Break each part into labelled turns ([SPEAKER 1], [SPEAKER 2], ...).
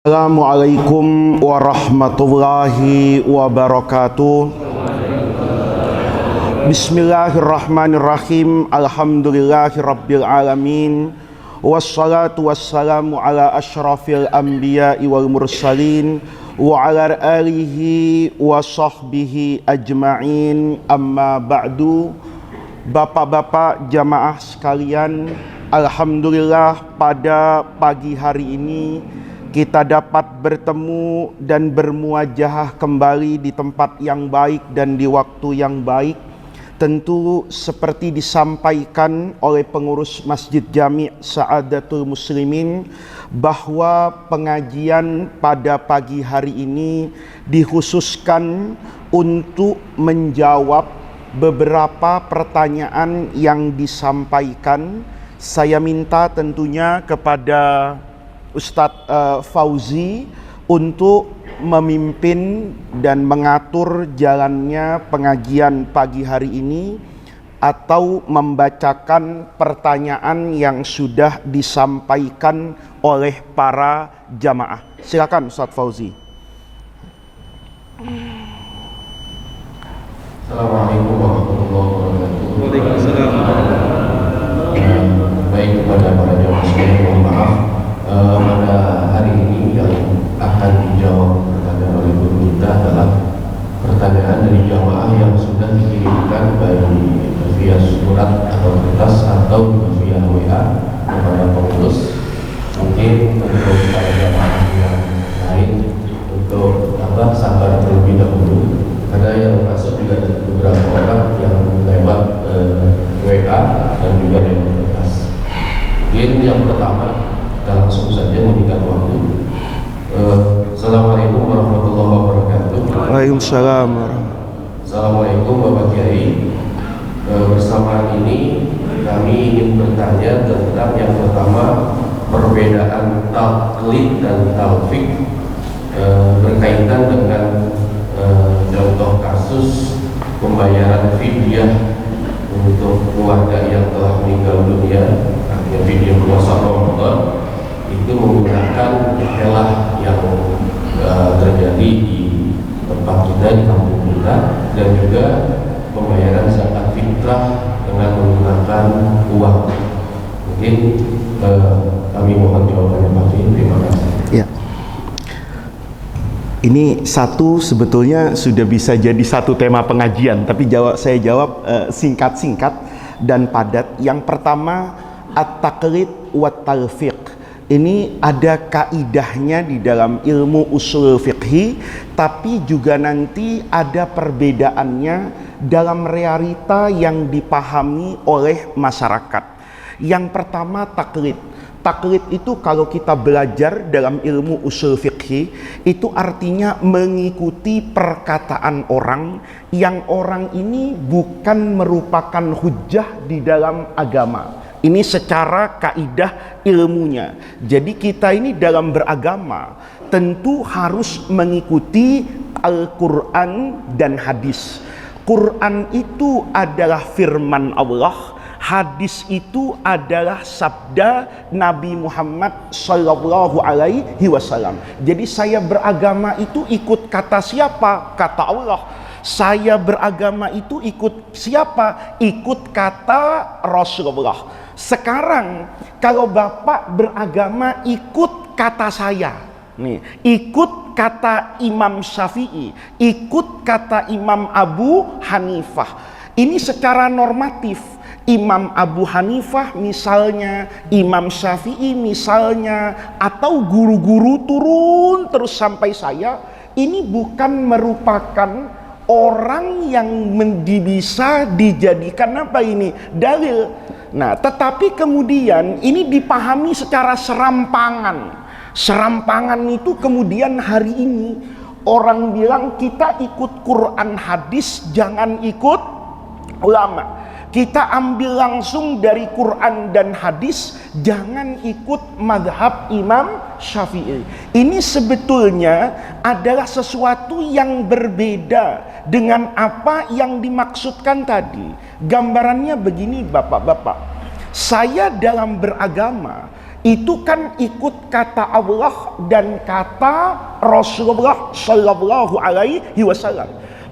[SPEAKER 1] Assalamualaikum warahmatullahi wabarakatuh. Bismillahirrahmanirrahim. Alhamdulillahirabbil alamin. Wassalatu wassalamu ala asyrafil anbiya'i wal mursalin wa ala alihi wa sahbihi ajma'in. Amma ba'du. Bapak-bapak jamaah sekalian, alhamdulillah pada pagi hari ini kita dapat bertemu dan bermuajahah kembali di tempat yang baik dan di waktu yang baik. Tentu seperti disampaikan oleh pengurus Masjid Jami' Sa'adatul Muslimin, bahwa pengajian pada pagi hari ini dikhususkan untuk menjawab beberapa pertanyaan yang disampaikan. Saya minta tentunya kepada Ustadz Fauzi untuk memimpin dan mengatur jalannya pengajian pagi hari ini, atau membacakan pertanyaan yang sudah disampaikan oleh para jamaah. Silakan Ustadz Fauzi.
[SPEAKER 2] Assalamualaikum warahmatullahi wabarakatuh.
[SPEAKER 3] Waalaikumsalam.
[SPEAKER 2] Baik, kepada para jamaah sekalian, mohon maaf pada hari ini yang akan dijawab pertanyaan oleh guru kita adalah pertanyaan dari jamaah yang sudah dikirimkan baik via surat atau kertas atau via WA kepada pengurus. Mungkin untuk para jamaah yang lain untuk sabar terlebih dahulu, karena yang masuk juga beberapa orang yang lewat WA dan juga lewat kertas. Mungkin yang pertama, kita langsung saja memberikan waktu. Assalamualaikum warahmatullahi wabarakatuh.
[SPEAKER 1] Waalaikumsalam.
[SPEAKER 2] Assalamualaikum Bapak Kiai. Bersama ini kami ingin bertanya tentang yang pertama, perbedaan taklid dan taufik berkaitan dengan contoh kasus pembayaran fidyah untuk keluarga yang telah meninggal dunia, artinya fidyah puasa Ramadan, itu menggunakan istilah yang terjadi di tempat kita, di kampung kita, dan juga pembayaran zakat fitrah dengan menggunakan uang. Mungkin kami mohon jawabannya Pak Fin. Terima kasih.
[SPEAKER 1] Ya. Ini satu sebetulnya sudah bisa jadi satu tema pengajian, tapi saya jawab singkat-singkat dan padat. Yang pertama, at-taqlid wa talfiq. Ini ada kaidahnya di dalam ilmu usul fiqhi, tapi juga nanti ada perbedaannya dalam realita yang dipahami oleh masyarakat. Yang pertama, taklid. Taklid itu kalau kita belajar dalam ilmu usul fiqhi, itu artinya mengikuti perkataan orang yang orang ini bukan merupakan hujjah di dalam agama. Ini secara kaidah ilmunya. Jadi kita ini dalam beragama tentu harus mengikuti Al-Quran dan hadis. Quran itu adalah firman Allah, hadis itu adalah sabda Nabi Muhammad Sallallahu Alaihi Wasallam. Jadi saya beragama itu ikut kata siapa? Kata Allah. Saya beragama itu ikut siapa? Ikut kata Rasulullah. Sekarang kalau Bapak beragama ikut kata saya, nih, ikut kata Imam Syafi'i, ikut kata Imam Abu Hanifah. Ini secara normatif. Imam Abu Hanifah misalnya, Imam Syafi'i misalnya, atau guru-guru turun terus sampai saya, ini bukan merupakan orang yang bisa dijadikan apa ini? Dalil. Nah, tetapi kemudian ini dipahami secara serampangan. Serampangan itu kemudian hari ini orang bilang kita ikut Quran hadis, jangan ikut ulama. Kita ambil langsung dari Quran dan hadis, jangan ikut madhab Imam Syafi'i. Ini sebetulnya adalah sesuatu yang berbeda dengan apa yang dimaksudkan tadi. Gambarannya begini Bapak-bapak, saya dalam beragama itu kan ikut kata Allah dan kata Rasulullah Shallallahu Alaihi Wasallam.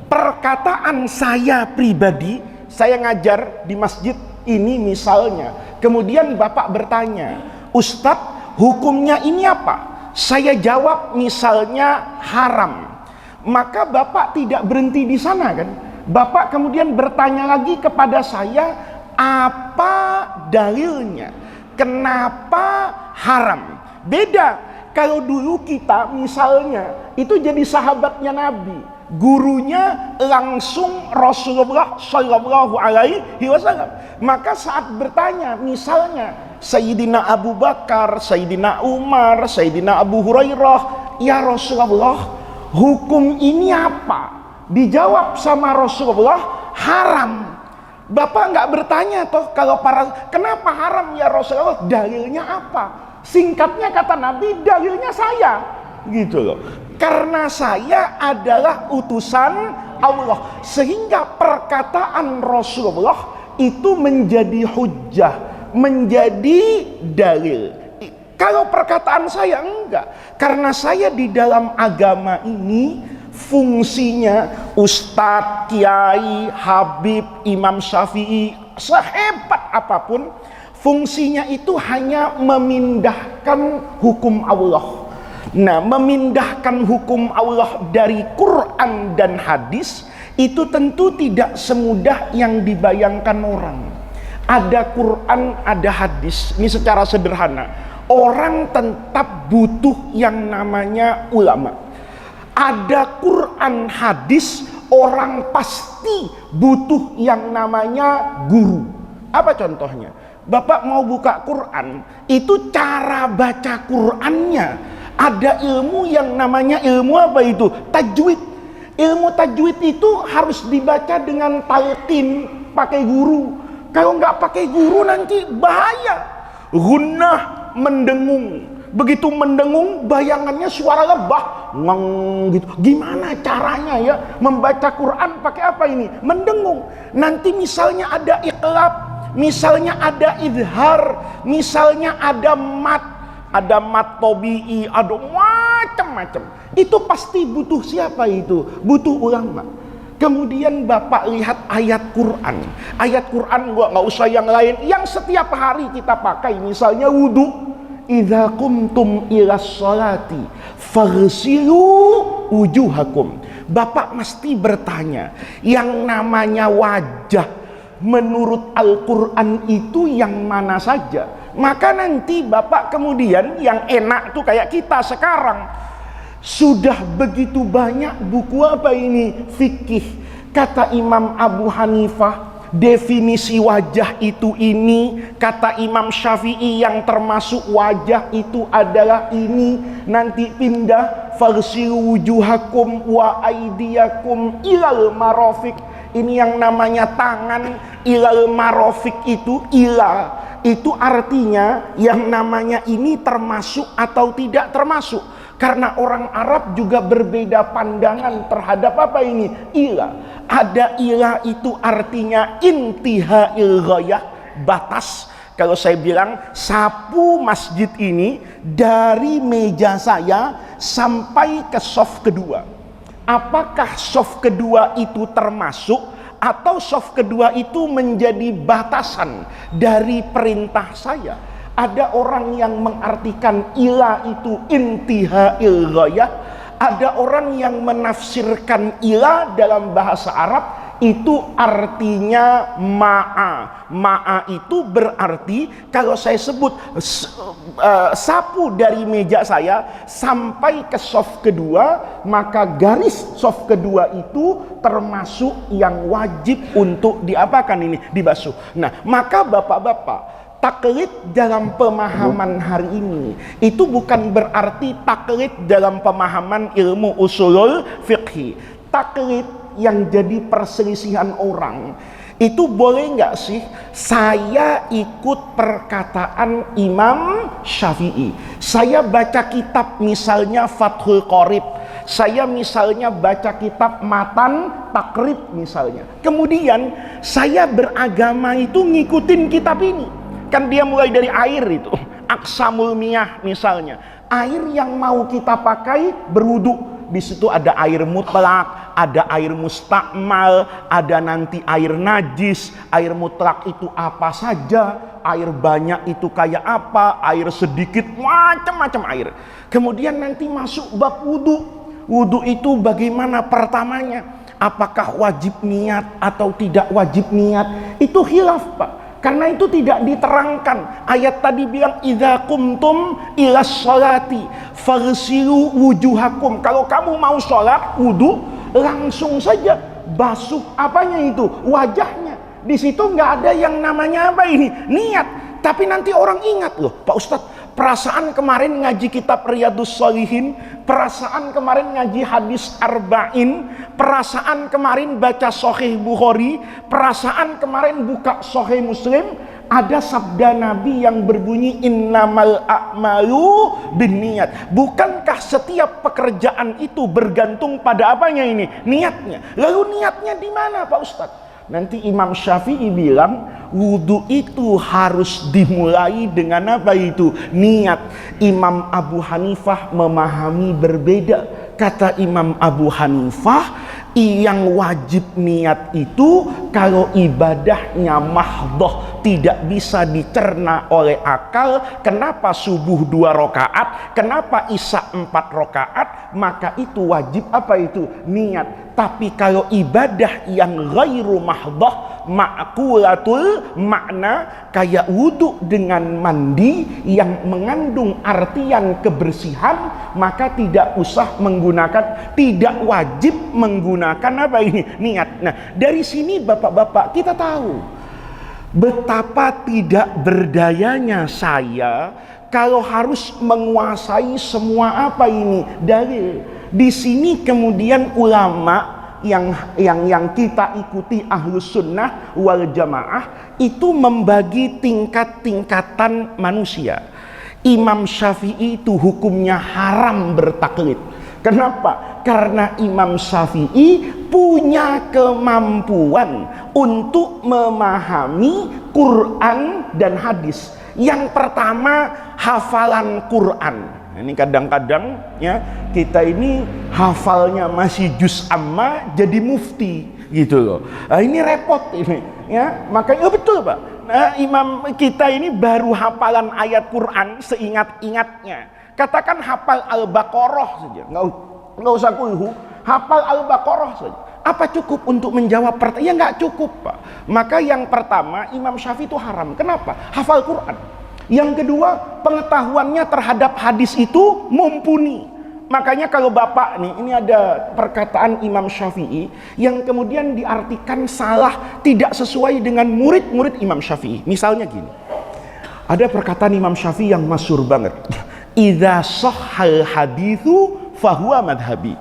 [SPEAKER 1] Perkataan saya pribadi, saya ngajar di masjid ini misalnya, kemudian bapak bertanya, Ustadz hukumnya ini apa? Saya jawab misalnya haram, maka bapak tidak berhenti di sana kan? Bapak kemudian bertanya lagi kepada saya, apa dalilnya? Kenapa haram? Beda kalau dulu kita misalnya itu jadi sahabatnya Nabi, gurunya langsung Rasulullah Shallallahu Alaihi Wasallam. Maka saat bertanya, misalnya Sayyidina Abu Bakar, Sayyidina Umar, Sayyidina Abu Hurairah, ya Rasulullah, hukum ini apa? Dijawab sama Rasulullah, haram. Bapak nggak bertanya toh kalau kenapa haram ya Rasulullah? Dalilnya apa? Singkatnya kata Nabi, dalilnya saya, gitu loh. Karena saya adalah utusan Allah, sehingga perkataan Rasulullah itu menjadi hujjah, menjadi dalil. Kalau perkataan saya enggak, karena saya di dalam agama ini fungsinya ustadz, kiai, habib, imam syafi'i, sehebat apapun, fungsinya itu hanya memindahkan hukum Allah. Nah, memindahkan hukum Allah dari Quran dan hadis itu tentu tidak semudah yang dibayangkan orang. Ada Quran, ada hadis. Ini secara sederhana, orang tetap butuh yang namanya ulama. Ada Quran hadis, orang pasti butuh yang namanya guru. Apa contohnya? Bapak mau buka Quran, itu cara baca Qurannya. Ada ilmu yang namanya ilmu apa itu? Tajwid. Ilmu tajwid itu harus dibaca dengan talqin, pakai guru. Kalau nggak pakai guru nanti bahaya. Gunnah, mendengung. Begitu mendengung, bayangannya suara lebah, ngeng gitu. Gimana caranya ya membaca Quran pakai apa ini? Mendengung. Nanti misalnya ada iqlab, misalnya ada idhar, misalnya ada mat tobi'i, ada macam-macam. Itu pasti butuh siapa itu? Butuh ulama. Kemudian bapak lihat ayat Quran. Ayat Quran nggak usah yang lain, yang setiap hari kita pakai, misalnya wudu. Idza qumtum ilas sholati faghsilu wujuhakum. Bapak mesti bertanya, yang namanya wajah menurut Al-Quran itu yang mana saja? Maka nanti bapak kemudian yang enak tuh kayak kita sekarang, sudah begitu banyak buku apa ini? Fikih. Kata Imam Abu Hanifah, definisi wajah itu ini. Kata Imam Syafi'i yang termasuk wajah itu adalah ini. Nanti pindah, faghsilu wujuhakum wa aydiyakum ilal marafiq. Ini yang namanya tangan, ilal marafiq itu ila. Itu artinya yang namanya ini termasuk atau tidak termasuk. Karena orang Arab juga berbeda pandangan terhadap apa ini? Ila. Ada ila itu artinya intihail ghayah, batas. Kalau saya bilang sapu masjid ini dari meja saya sampai ke shaf kedua. Apakah shaf kedua itu termasuk atau shaf kedua itu menjadi batasan dari perintah saya? Ada orang yang mengartikan ila itu intihail ghayah. Ada orang yang menafsirkan ila dalam bahasa Arab itu artinya ma'a. Ma'a itu berarti kalau saya sebut sapu dari meja saya sampai ke shaf kedua, maka garis shaf kedua itu termasuk yang wajib untuk diapakan ini? Dibasuh. Nah, maka bapak-bapak, taklid dalam pemahaman hari ini itu bukan berarti taklid dalam pemahaman ilmu usulul fiqhi. Taklid yang jadi perselisihan orang itu boleh nggak sih saya ikut perkataan Imam Syafi'i, saya baca kitab misalnya Fathul Qorib, saya misalnya baca kitab Matan Takrib misalnya, kemudian saya beragama itu ngikutin kitab ini. Kan dia mulai dari air itu. aksamul miyah misalnya, air yang mau kita pakai berwudu. Di situ ada air mutlak, ada air mustakmal, ada nanti air najis. Air mutlak itu apa saja, air banyak itu kayak apa, air sedikit, macam-macam air. Kemudian nanti masuk bab wudu. Wudu itu bagaimana pertamanya? Apakah wajib niat atau tidak wajib niat? Itu khilaf, Pak. Karena itu tidak diterangkan. Ayat tadi bilang idza qumtum ilas sholati faghsilu wujuhakum. Kalau kamu mau sholat wudu, langsung saja basuh apanya itu? Wajahnya. Di situ nggak ada yang namanya apa ini? Niat. Tapi nanti orang ingat loh, Pak Ustadz, perasaan kemarin ngaji kitab Riyadhus Shalihin, perasaan kemarin ngaji hadis Arba'in, perasaan kemarin baca Sahih Bukhari, perasaan kemarin buka Sahih Muslim, ada sabda Nabi yang berbunyi innamal a'malu binniyat. Bukankah setiap pekerjaan itu bergantung pada apanya ini? Niatnya. Lalu niatnya di mana, Pak Ustadz? Nanti Imam Syafi'i bilang wudu itu harus dimulai dengan apa itu? Niat. Imam Abu Hanifah memahami berbeda. Kata Imam Abu Hanifah, yang wajib niat itu kalau ibadahnya mahdoh, tidak bisa dicerna oleh akal. Kenapa subuh 2 rakaat, kenapa isya 4 rakaat, maka itu wajib apa itu? Niat. Tapi kalau ibadah yang ghairu mahdoh, ma'kulatul makna, kayak wudhu dengan mandi yang mengandung artian kebersihan, maka tidak usah menggunakan, tidak wajib menggunakan apa ini? Niat. Nah, dari sini bapak-bapak kita tahu betapa tidak berdayanya saya kalau harus menguasai semua apa ini dalil. Di sini kemudian ulama yang kita ikuti ahlus sunnah wal jamaah itu membagi tingkat-tingkatan manusia. Imam Syafi'i itu hukumnya haram bertaklid. Kenapa? Karena Imam Syafi'i punya kemampuan untuk memahami Quran dan hadis. Yang pertama, hafalan Quran. Ini kadang-kadang ya kita ini hafalnya masih juz amma jadi mufti gitu loh. Nah, ini repot ini ya. Makanya betul, Pak. Nah, imam kita ini baru hafalan ayat Quran seingat-ingatnya. Katakan hafal Al-Baqarah saja. Nggak usah kulhu, hafal Al-Baqarah saja. Apa cukup untuk menjawab pertanyaan? Ya nggak cukup, Pak. Maka yang pertama, Imam Syafi'i itu haram. Kenapa? Hafal Quran. Yang kedua, pengetahuannya terhadap hadis itu mumpuni. Makanya kalau bapak nih, ini ada perkataan Imam Syafi'i yang kemudian diartikan salah, tidak sesuai dengan murid-murid Imam Syafi'i. Misalnya gini, ada perkataan Imam Syafi'i yang masyhur banget. Idza shahhal haditsu fahuwa madhabi.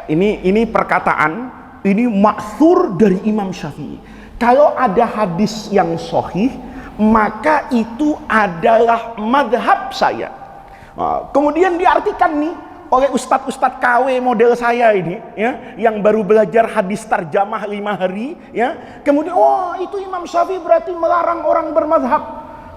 [SPEAKER 1] Ini perkataan, ini maksur dari Imam Syafi'i. Kalau ada hadis yang sahih, maka itu adalah madhab saya. Kemudian diartikan nih oleh ustadz-ustadz KW model saya ini ya, yang baru belajar hadis tarjamah 5 hari ya. Kemudian itu Imam Syafi'i berarti melarang orang bermadhab.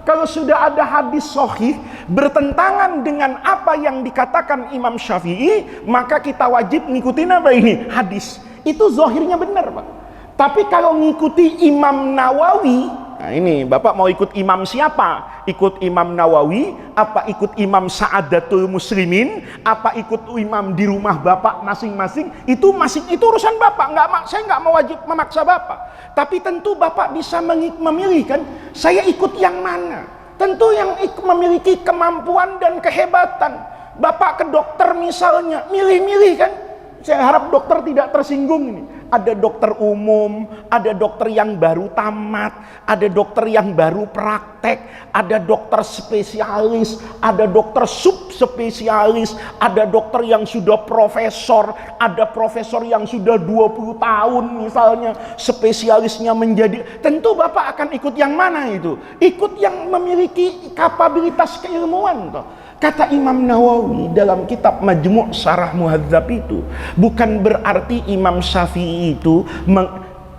[SPEAKER 1] Kalau sudah ada hadis sahih bertentangan dengan apa yang dikatakan Imam Syafi'i, maka kita wajib ngikutin apa ini? Hadis. Itu zahirnya benar, Pak. Tapi kalau ngikuti Imam Nawawi, nah ini Bapak mau ikut imam siapa? Ikut Imam Nawawi, apa ikut Imam Sa'adatul Muslimin, apa ikut imam di rumah Bapak masing-masing? Itu urusan Bapak. Saya nggak mau wajib memaksa Bapak. Tapi tentu Bapak bisa memilih kan, saya ikut yang mana? Tentu yang memiliki kemampuan dan kehebatan. Bapak ke dokter misalnya, milih-milih kan? Saya harap dokter tidak tersinggung ini. Ada dokter umum, ada dokter yang baru tamat, ada dokter yang baru praktek, ada dokter spesialis, ada dokter subspesialis, ada dokter yang sudah profesor, ada profesor yang sudah 20 tahun misalnya, spesialisnya menjadi. Tentu Bapak akan ikut yang mana itu? Ikut yang memiliki kapabilitas keilmuan toh. Kata Imam Nawawi dalam kitab Majmu' Syarah Muhadzab itu, bukan berarti Imam Syafi'i itu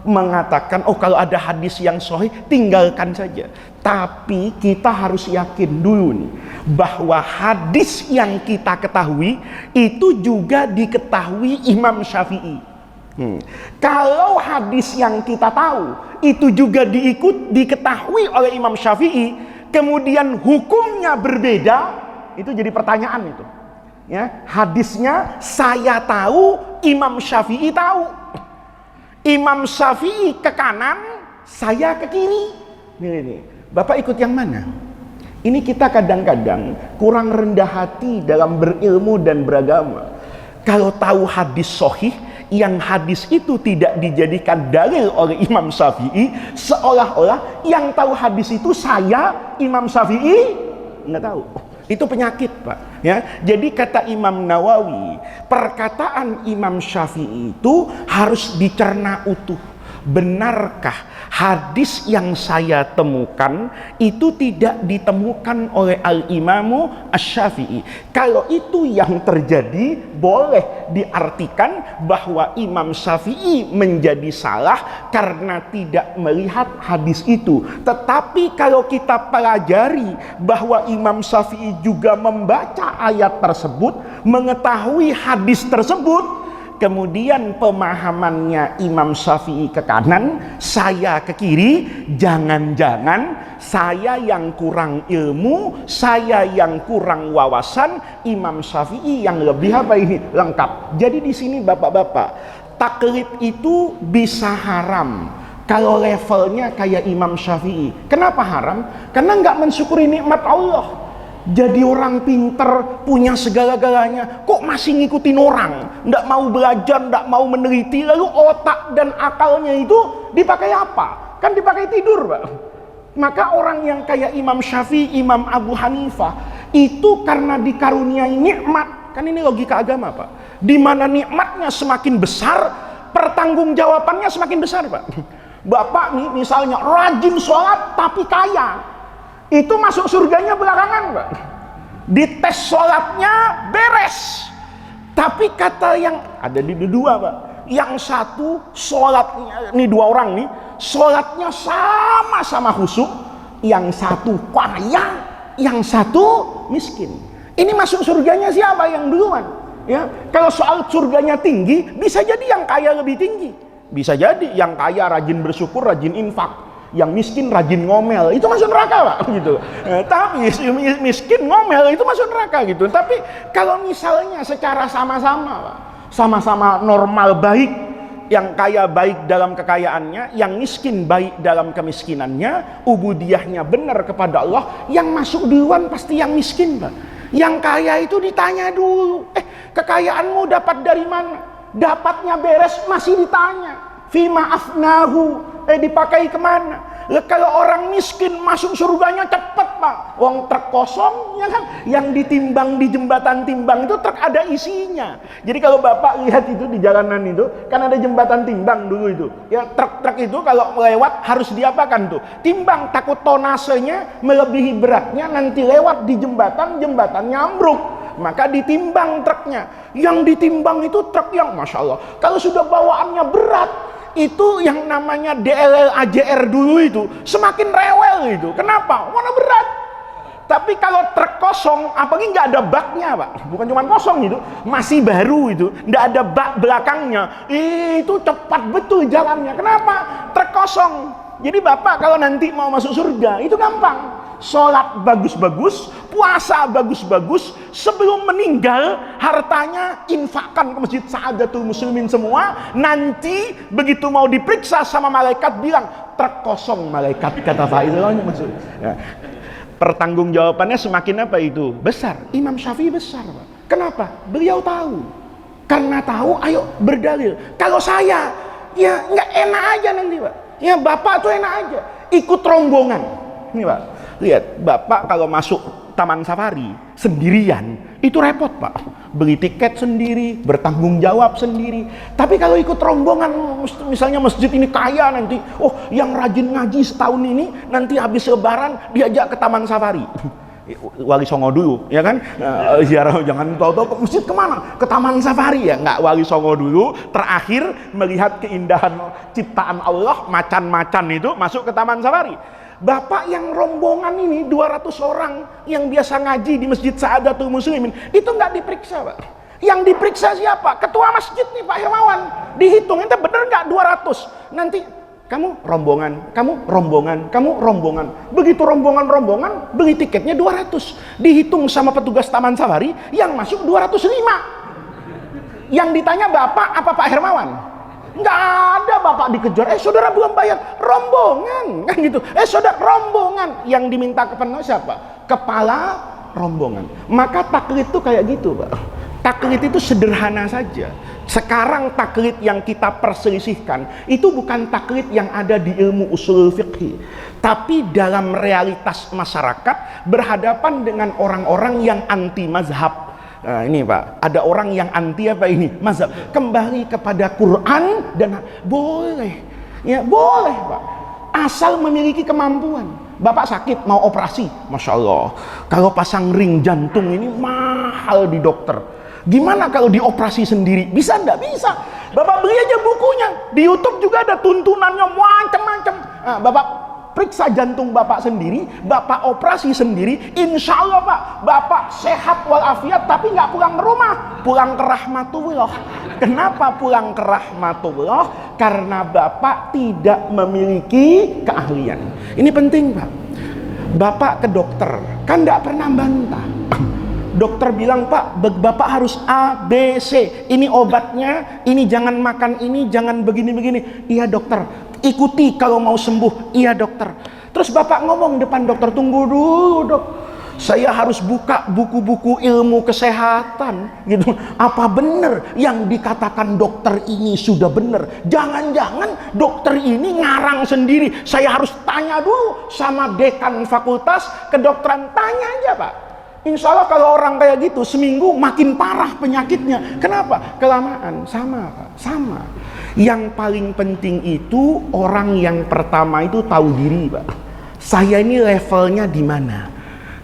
[SPEAKER 1] mengatakan, oh kalau ada hadis yang sahih tinggalkan saja. Tapi kita harus yakin dulu nih, bahwa hadis yang kita ketahui itu juga diketahui Imam Syafi'i. Kalau hadis yang kita tahu itu juga diketahui oleh Imam Syafi'i, kemudian hukumnya berbeda, itu jadi pertanyaan itu. Ya, hadisnya saya tahu, Imam Syafi'i tahu. Imam Syafi'i ke kanan, saya ke kiri. Nih. Bapak ikut yang mana? Ini kita kadang-kadang kurang rendah hati dalam berilmu dan beragama. Kalau tahu hadis sahih, yang hadis itu tidak dijadikan dalil oleh Imam Syafi'i, seolah-olah yang tahu hadis itu saya, Imam Syafi'i nggak tahu. Itu penyakit, Pak. Ya, jadi kata Imam Nawawi, perkataan Imam Syafi'i itu harus dicerna utuh. Benarkah hadis yang saya temukan itu tidak ditemukan oleh Al-Imamu Asy-Syafi'i? Kalau itu yang terjadi, boleh diartikan bahwa Imam Syafi'i menjadi salah karena tidak melihat hadis itu. Tetapi kalau kita pelajari bahwa Imam Syafi'i juga membaca ayat tersebut, mengetahui hadis tersebut, kemudian pemahamannya Imam Syafi'i ke kanan, saya ke kiri, jangan-jangan saya yang kurang ilmu, saya yang kurang wawasan, Imam Syafi'i yang lebih apa ini? Lengkap. Jadi di sini bapak-bapak, taklid itu bisa haram kalau levelnya kayak Imam Syafi'i. Kenapa haram? Karena nggak mensyukuri nikmat Allah. Jadi orang pinter, punya segala-galanya, kok masih ngikutin orang, nggak mau belajar, nggak mau meneliti, lalu otak dan akalnya itu dipakai apa? Kan dipakai tidur, Pak. Maka orang yang kayak Imam Syafi'i, Imam Abu Hanifah, itu karena dikaruniai nikmat. Kan ini logika agama, Pak. Di mana nikmatnya semakin besar, pertanggungjawabannya semakin besar, Pak. Bapak nih misalnya rajin sholat tapi kaya, itu masuk surganya belakangan, Pak. Dites sholatnya beres, tapi kata yang ada di dua, Pak, yang satu sholatnya, ini dua orang nih, sholatnya sama-sama khusyuk, yang satu kaya, yang satu miskin. Ini masuk surganya siapa yang duluan? Ya, kalau soal surganya tinggi, bisa jadi yang kaya lebih tinggi, bisa jadi yang kaya rajin bersyukur, rajin infak, yang miskin rajin ngomel, itu masuk neraka, Pak, gitu. Tapi miskin ngomel itu masuk neraka gitu. Tapi kalau misalnya secara sama-sama, Pak, sama-sama normal baik, yang kaya baik dalam kekayaannya, yang miskin baik dalam kemiskinannya, ubudiyahnya benar kepada Allah, yang masuk duluan pasti yang miskin, Pak. Yang kaya itu ditanya dulu, kekayaanmu dapat dari mana? Dapatnya beres masih ditanya. Fima afnahu, dipakai kemana? Kalau orang miskin masuk surganya cepet, Pak. Wong truk kosong, ya kan? Yang ditimbang di jembatan timbang itu truk ada isinya. Jadi kalau Bapak lihat itu di jalanan itu, kan ada jembatan timbang dulu itu. Ya, truk-truk itu kalau lewat harus diapakan tuh? Timbang, takut tonasenya melebihi beratnya, nanti lewat di jembatan, jembatannya ambruk. Maka ditimbang truknya. Yang ditimbang itu truk yang Masya Allah, kalau sudah bawaannya berat, itu yang namanya DLL AJR dulu itu semakin rewel itu. Kenapa? Mana berat. Tapi kalau truk kosong, apalagi nggak ada baknya, Pak, bukan cuma kosong itu, masih baru itu, nggak ada bak belakangnya, itu cepat betul jalannya. Kenapa? Truk kosong. Jadi Bapak kalau nanti mau masuk surga itu gampang. Sholat bagus-bagus, puasa bagus-bagus, sebelum meninggal hartanya infakkan ke masjid Sa'adatul Muslimin semua. Nanti begitu mau diperiksa sama malaikat bilang truk kosong, malaikat kata Faizal. Ya. Pertanggungjawabannya semakin apa itu? Besar. Imam Syafi'i besar, Pak. Kenapa? Beliau tahu. Karena tahu, ayo berdalil. Kalau saya, ya nggak enak aja nanti, Pak. Ya Bapak tuh enak aja, ikut rombongan. Ini, Pak. Lihat, Bapak kalau masuk taman safari sendirian, itu repot, Pak. Beli tiket sendiri, bertanggung jawab sendiri. Tapi kalau ikut rombongan, misalnya masjid ini kaya nanti, oh yang rajin ngaji setahun ini, nanti habis lebaran diajak ke taman safari. Wali Songo dulu, ya kan? Ziarah jangan tahu-tahu ke masjid kemana? Ke Taman Safari ya? Nggak, Wali Songo dulu. Terakhir melihat keindahan ciptaan Allah, macan-macan itu masuk ke Taman Safari. Bapak yang rombongan ini 200 orang yang biasa ngaji di Masjid Sa'adatul Muslimin itu nggak diperiksa, Pak. Yang diperiksa siapa? Ketua masjid nih, Pak Hermawan. Dihitung itu bener nggak 200? Nanti kamu rombongan, kamu rombongan, kamu rombongan. Begitu rombongan-rombongan, beli tiketnya 200. Dihitung sama petugas Taman Safari, yang masuk 205. Yang ditanya Bapak apa Pak Hermawan? Nggak ada, Bapak dikejar. Saudara belum bayar. Rombongan, kan gitu. Saudara, rombongan. Yang diminta ke penuh siapa? Kepala rombongan. Maka taklid itu kayak gitu, Pak. Taklid itu sederhana saja. Sekarang taklid yang kita perselisihkan itu bukan taklid yang ada di ilmu usul fiqh, tapi dalam realitas masyarakat berhadapan dengan orang-orang yang anti mazhab. Nah, ini Pak, ada orang yang anti apa ini? Mazhab. Kembali kepada Quran dan boleh. Ya, boleh, Pak. Asal memiliki kemampuan. Bapak sakit mau operasi, Masya Allah. Kalau pasang ring jantung ini mahal di dokter. Gimana kalau dioperasi sendiri? Bisa enggak? Bisa. Bapak beli aja bukunya. Di YouTube juga ada tuntunannya macam-macam. Nah, Bapak periksa jantung Bapak sendiri, Bapak operasi sendiri, insya Allah Pak, Bapak sehat walafiat, tapi nggak pulang ke rumah, pulang ke rahmatullah. Kenapa pulang ke rahmatullah? Karena Bapak tidak memiliki keahlian. Ini penting Pak. Bapak ke dokter, kan nggak pernah bantah. Dokter bilang, Pak, Bapak harus A, B, C. Ini obatnya, ini jangan makan ini, jangan begini-begini. Iya dokter, ikuti kalau mau sembuh. Iya dokter. Terus Bapak ngomong depan dokter, tunggu dulu dok. Saya harus buka buku-buku ilmu kesehatan. Gitu. Apa benar yang dikatakan dokter ini sudah benar? Jangan-jangan dokter ini ngarang sendiri. Saya harus tanya dulu sama dekan fakultas kedokteran. Tanya aja Pak. Insya Allah kalau orang kayak gitu seminggu makin parah penyakitnya. Kenapa? Kelamaan. Sama Pak, sama. Yang paling penting itu orang yang pertama itu tahu diri Pak. Saya ini levelnya di mana?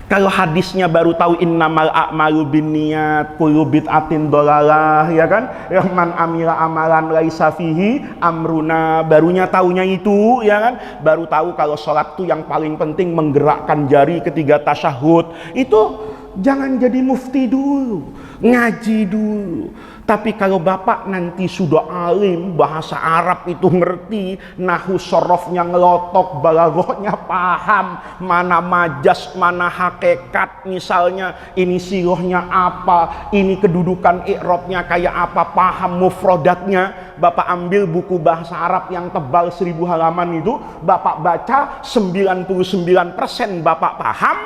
[SPEAKER 1] Kalau hadisnya baru tahu innamal a'malu binniyat kullu bid'atin dhalalah, ya kan? Yang man amila amalan laisa fihi amruna, barunya taunya itu, ya kan? Baru tahu kalau sholat itu yang paling penting menggerakkan jari ketiga tasyahud. Itu jangan jadi mufti dulu, ngaji dulu. Tapi kalau Bapak nanti sudah alim, bahasa Arab itu ngerti, nahu sorofnya ngelotok, balaghahnya paham, mana majas, mana hakikat, misalnya ini silohnya apa, ini kedudukan i'rabnya kayak apa, paham mufrodatnya. Bapak ambil buku bahasa Arab yang tebal 1000 halaman itu, Bapak baca 99% Bapak paham.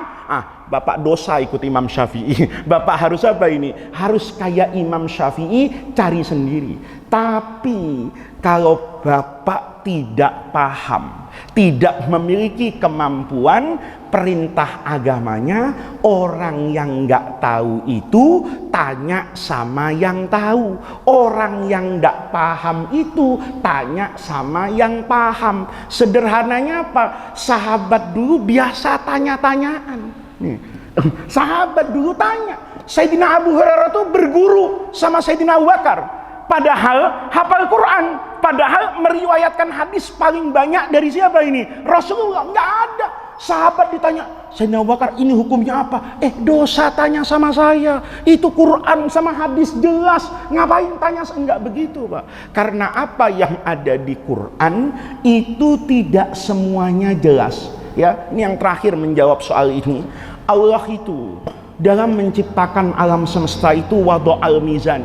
[SPEAKER 1] Bapak dosa ikut Imam Syafi'i. Bapak harus apa ini? Harus kayak Imam Syafi'i, cari sendiri. Tapi kalau Bapak tidak paham, tidak memiliki kemampuan, perintah agamanya, orang yang nggak tahu itu tanya sama yang tahu. Orang yang nggak paham itu tanya sama yang paham. Sederhananya apa? Sahabat dulu biasa tanya-tanyaan. Sahabat dulu tanya. Sayyidina Abu Hurairah tuh berguru sama Sayyidina Abu Bakar, padahal hafal Quran, padahal meriwayatkan hadis paling banyak dari siapa ini? Rasulullah. Nggak ada. Sahabat ditanya, Sayyidina Abu Bakar, ini hukumnya apa? Dosa tanya sama saya. Itu Quran sama hadis jelas. Ngapain tanya? Enggak begitu Pak. Karena apa yang ada di Quran itu tidak semuanya jelas. Ya, ini yang terakhir menjawab soal ini. Allah itu dalam menciptakan alam semesta itu wada'al mizan.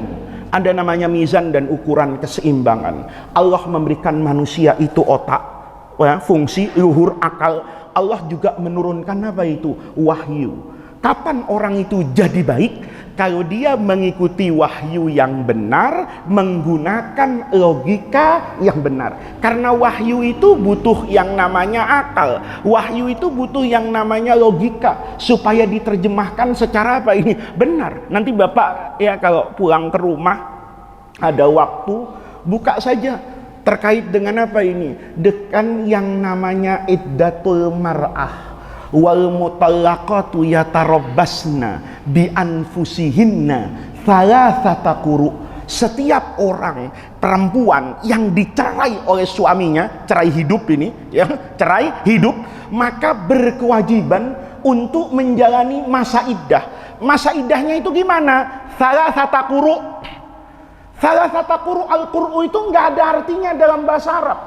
[SPEAKER 1] Ada namanya mizan dan ukuran keseimbangan. Allah memberikan manusia itu otak, ya, fungsi, luhur, akal. Allah juga menurunkan apa itu? Wahyu. Kapan orang itu jadi baik? Kalau dia mengikuti wahyu yang benar, menggunakan logika yang benar. Karena wahyu itu butuh yang namanya akal. Wahyu itu butuh yang namanya logika. Supaya diterjemahkan secara apa ini? Benar. Nanti Bapak ya kalau pulang ke rumah, ada waktu, buka saja. Terkait dengan apa ini? Dengan yang namanya iddatul mar'ah. wal mutallaqatu yatarabbasna bi anfusihinna thalathata quru. Setiap orang perempuan yang dicerai oleh suaminya, cerai hidup ini ya, cerai hidup, maka berkewajiban untuk menjalani masa iddah. Masa iddahnya itu gimana? Thalathata quru. Thalathata quru, al-quru itu nggak ada artinya dalam bahasa Arab,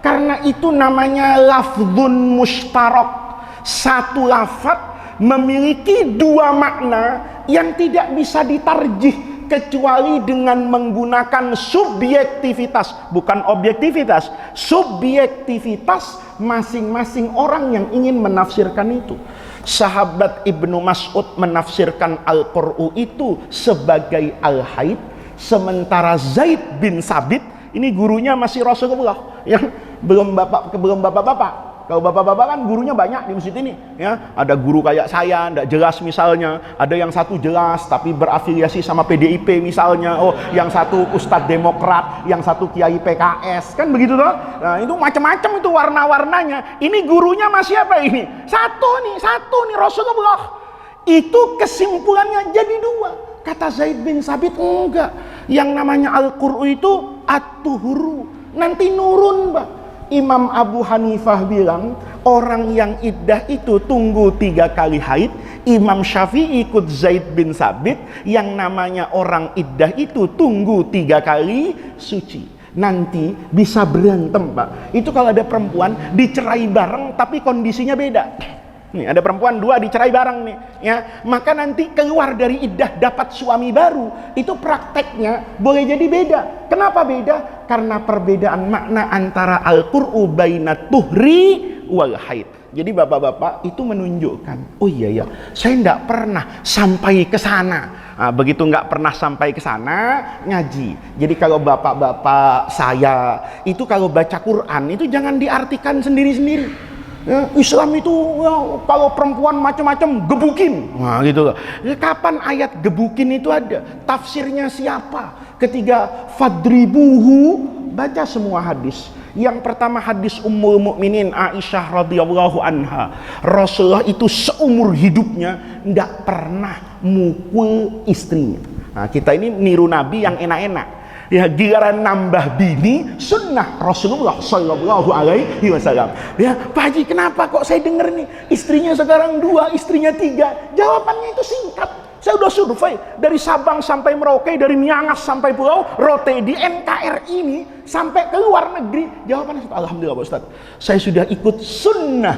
[SPEAKER 1] karena itu namanya lafdzun mushtarak. Satu lafaz memiliki dua makna yang tidak bisa ditarjih kecuali dengan menggunakan subjektivitas, bukan objektivitas, subjektivitas masing-masing orang yang ingin menafsirkan itu. Sahabat Ibnu Mas'ud menafsirkan Al-Qur'u itu sebagai al-haid, sementara Zaid bin Sabit ini gurunya masih Rasulullah, yang belum bapak-bapak. Kalau bapak-bapak kan gurunya banyak di masjid ini, ya. Ada guru kayak saya, ndak jelas misalnya. Ada yang satu jelas tapi berafiliasi sama PDIP misalnya. Oh, yang satu Ustadz Demokrat, yang satu Kiai PKS, kan begitu toh? Nah, itu macam-macam itu warna-warnanya. Ini gurunya masih apa ini? Satu nih Rasulullah. Itu kesimpulannya jadi dua. Kata Zaid bin Sabit, enggak. Yang namanya Al-Qur'u itu at-tuhuru. Nanti nurun, Pak. Imam Abu Hanifah bilang orang yang iddah itu tunggu 3 kali haid. Imam Syafi'i ikut Zaid bin Sabit, yang namanya orang iddah itu tunggu 3 kali suci. Nanti bisa berantem, Pak. Itu kalau ada perempuan dicerai bareng tapi kondisinya beda. Nih, ada perempuan 2 dicerai bareng nih, ya. Maka nanti keluar dari iddah dapat suami baru, itu prakteknya boleh jadi beda. Kenapa beda? Karena perbedaan makna antara al-qur'u bainat tuhri wal haid. Jadi bapak-bapak itu menunjukkan, oh iya ya, saya tidak pernah sampai ke sana. Nah, begitu nggak pernah sampai ke sana, ngaji. Jadi kalau bapak-bapak saya itu kalau baca Quran itu jangan diartikan sendiri-sendiri. Ya, Islam itu ya, kalau perempuan macam-macam gebukin, nah gitu loh. Kapan ayat gebukin itu ada? Tafsirnya siapa? Ketika fadribuhu, baca semua hadis. Yang pertama hadis Ummul Mukminin Aisyah radhiyallahu anha. Rasulullah itu seumur hidupnya tidak pernah mukul istrinya. Nah, kita ini niru Nabi yang enak-enak. Ya, giliran nambah bini sunnah Rasulullah sallallahu alaihi wasallam. Ya, Pak Haji, kenapa kok saya dengar nih istrinya sekarang 2, istrinya 3? Jawabannya itu singkat. Saya udah survei dari Sabang sampai Merauke, dari Miangas sampai Pulau Rote, di NKRI ini sampai ke luar negeri. Jawabannya alhamdulillah Pak Ustaz, saya sudah ikut sunnah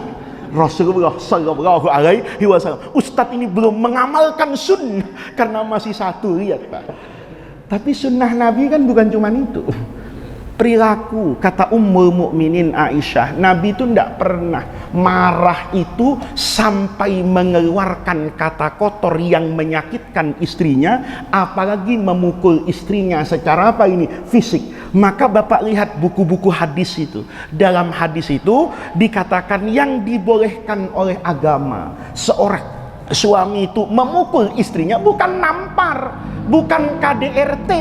[SPEAKER 1] Rasulullah sallallahu alaihi wasallam. Ustaz ini belum mengamalkan sunnah karena masih satu, lihat Pak. Tapi sunnah Nabi kan bukan cuma itu. Perilaku, kata Ummul Mukminin Aisyah, Nabi itu tidak pernah marah itu sampai mengeluarkan kata kotor yang menyakitkan istrinya, apalagi memukul istrinya secara apa ini? Fisik. Maka Bapak lihat buku-buku hadis itu. Dalam hadis itu dikatakan yang dibolehkan oleh agama seorang suami itu memukul istrinya bukan nampar, bukan KDRT,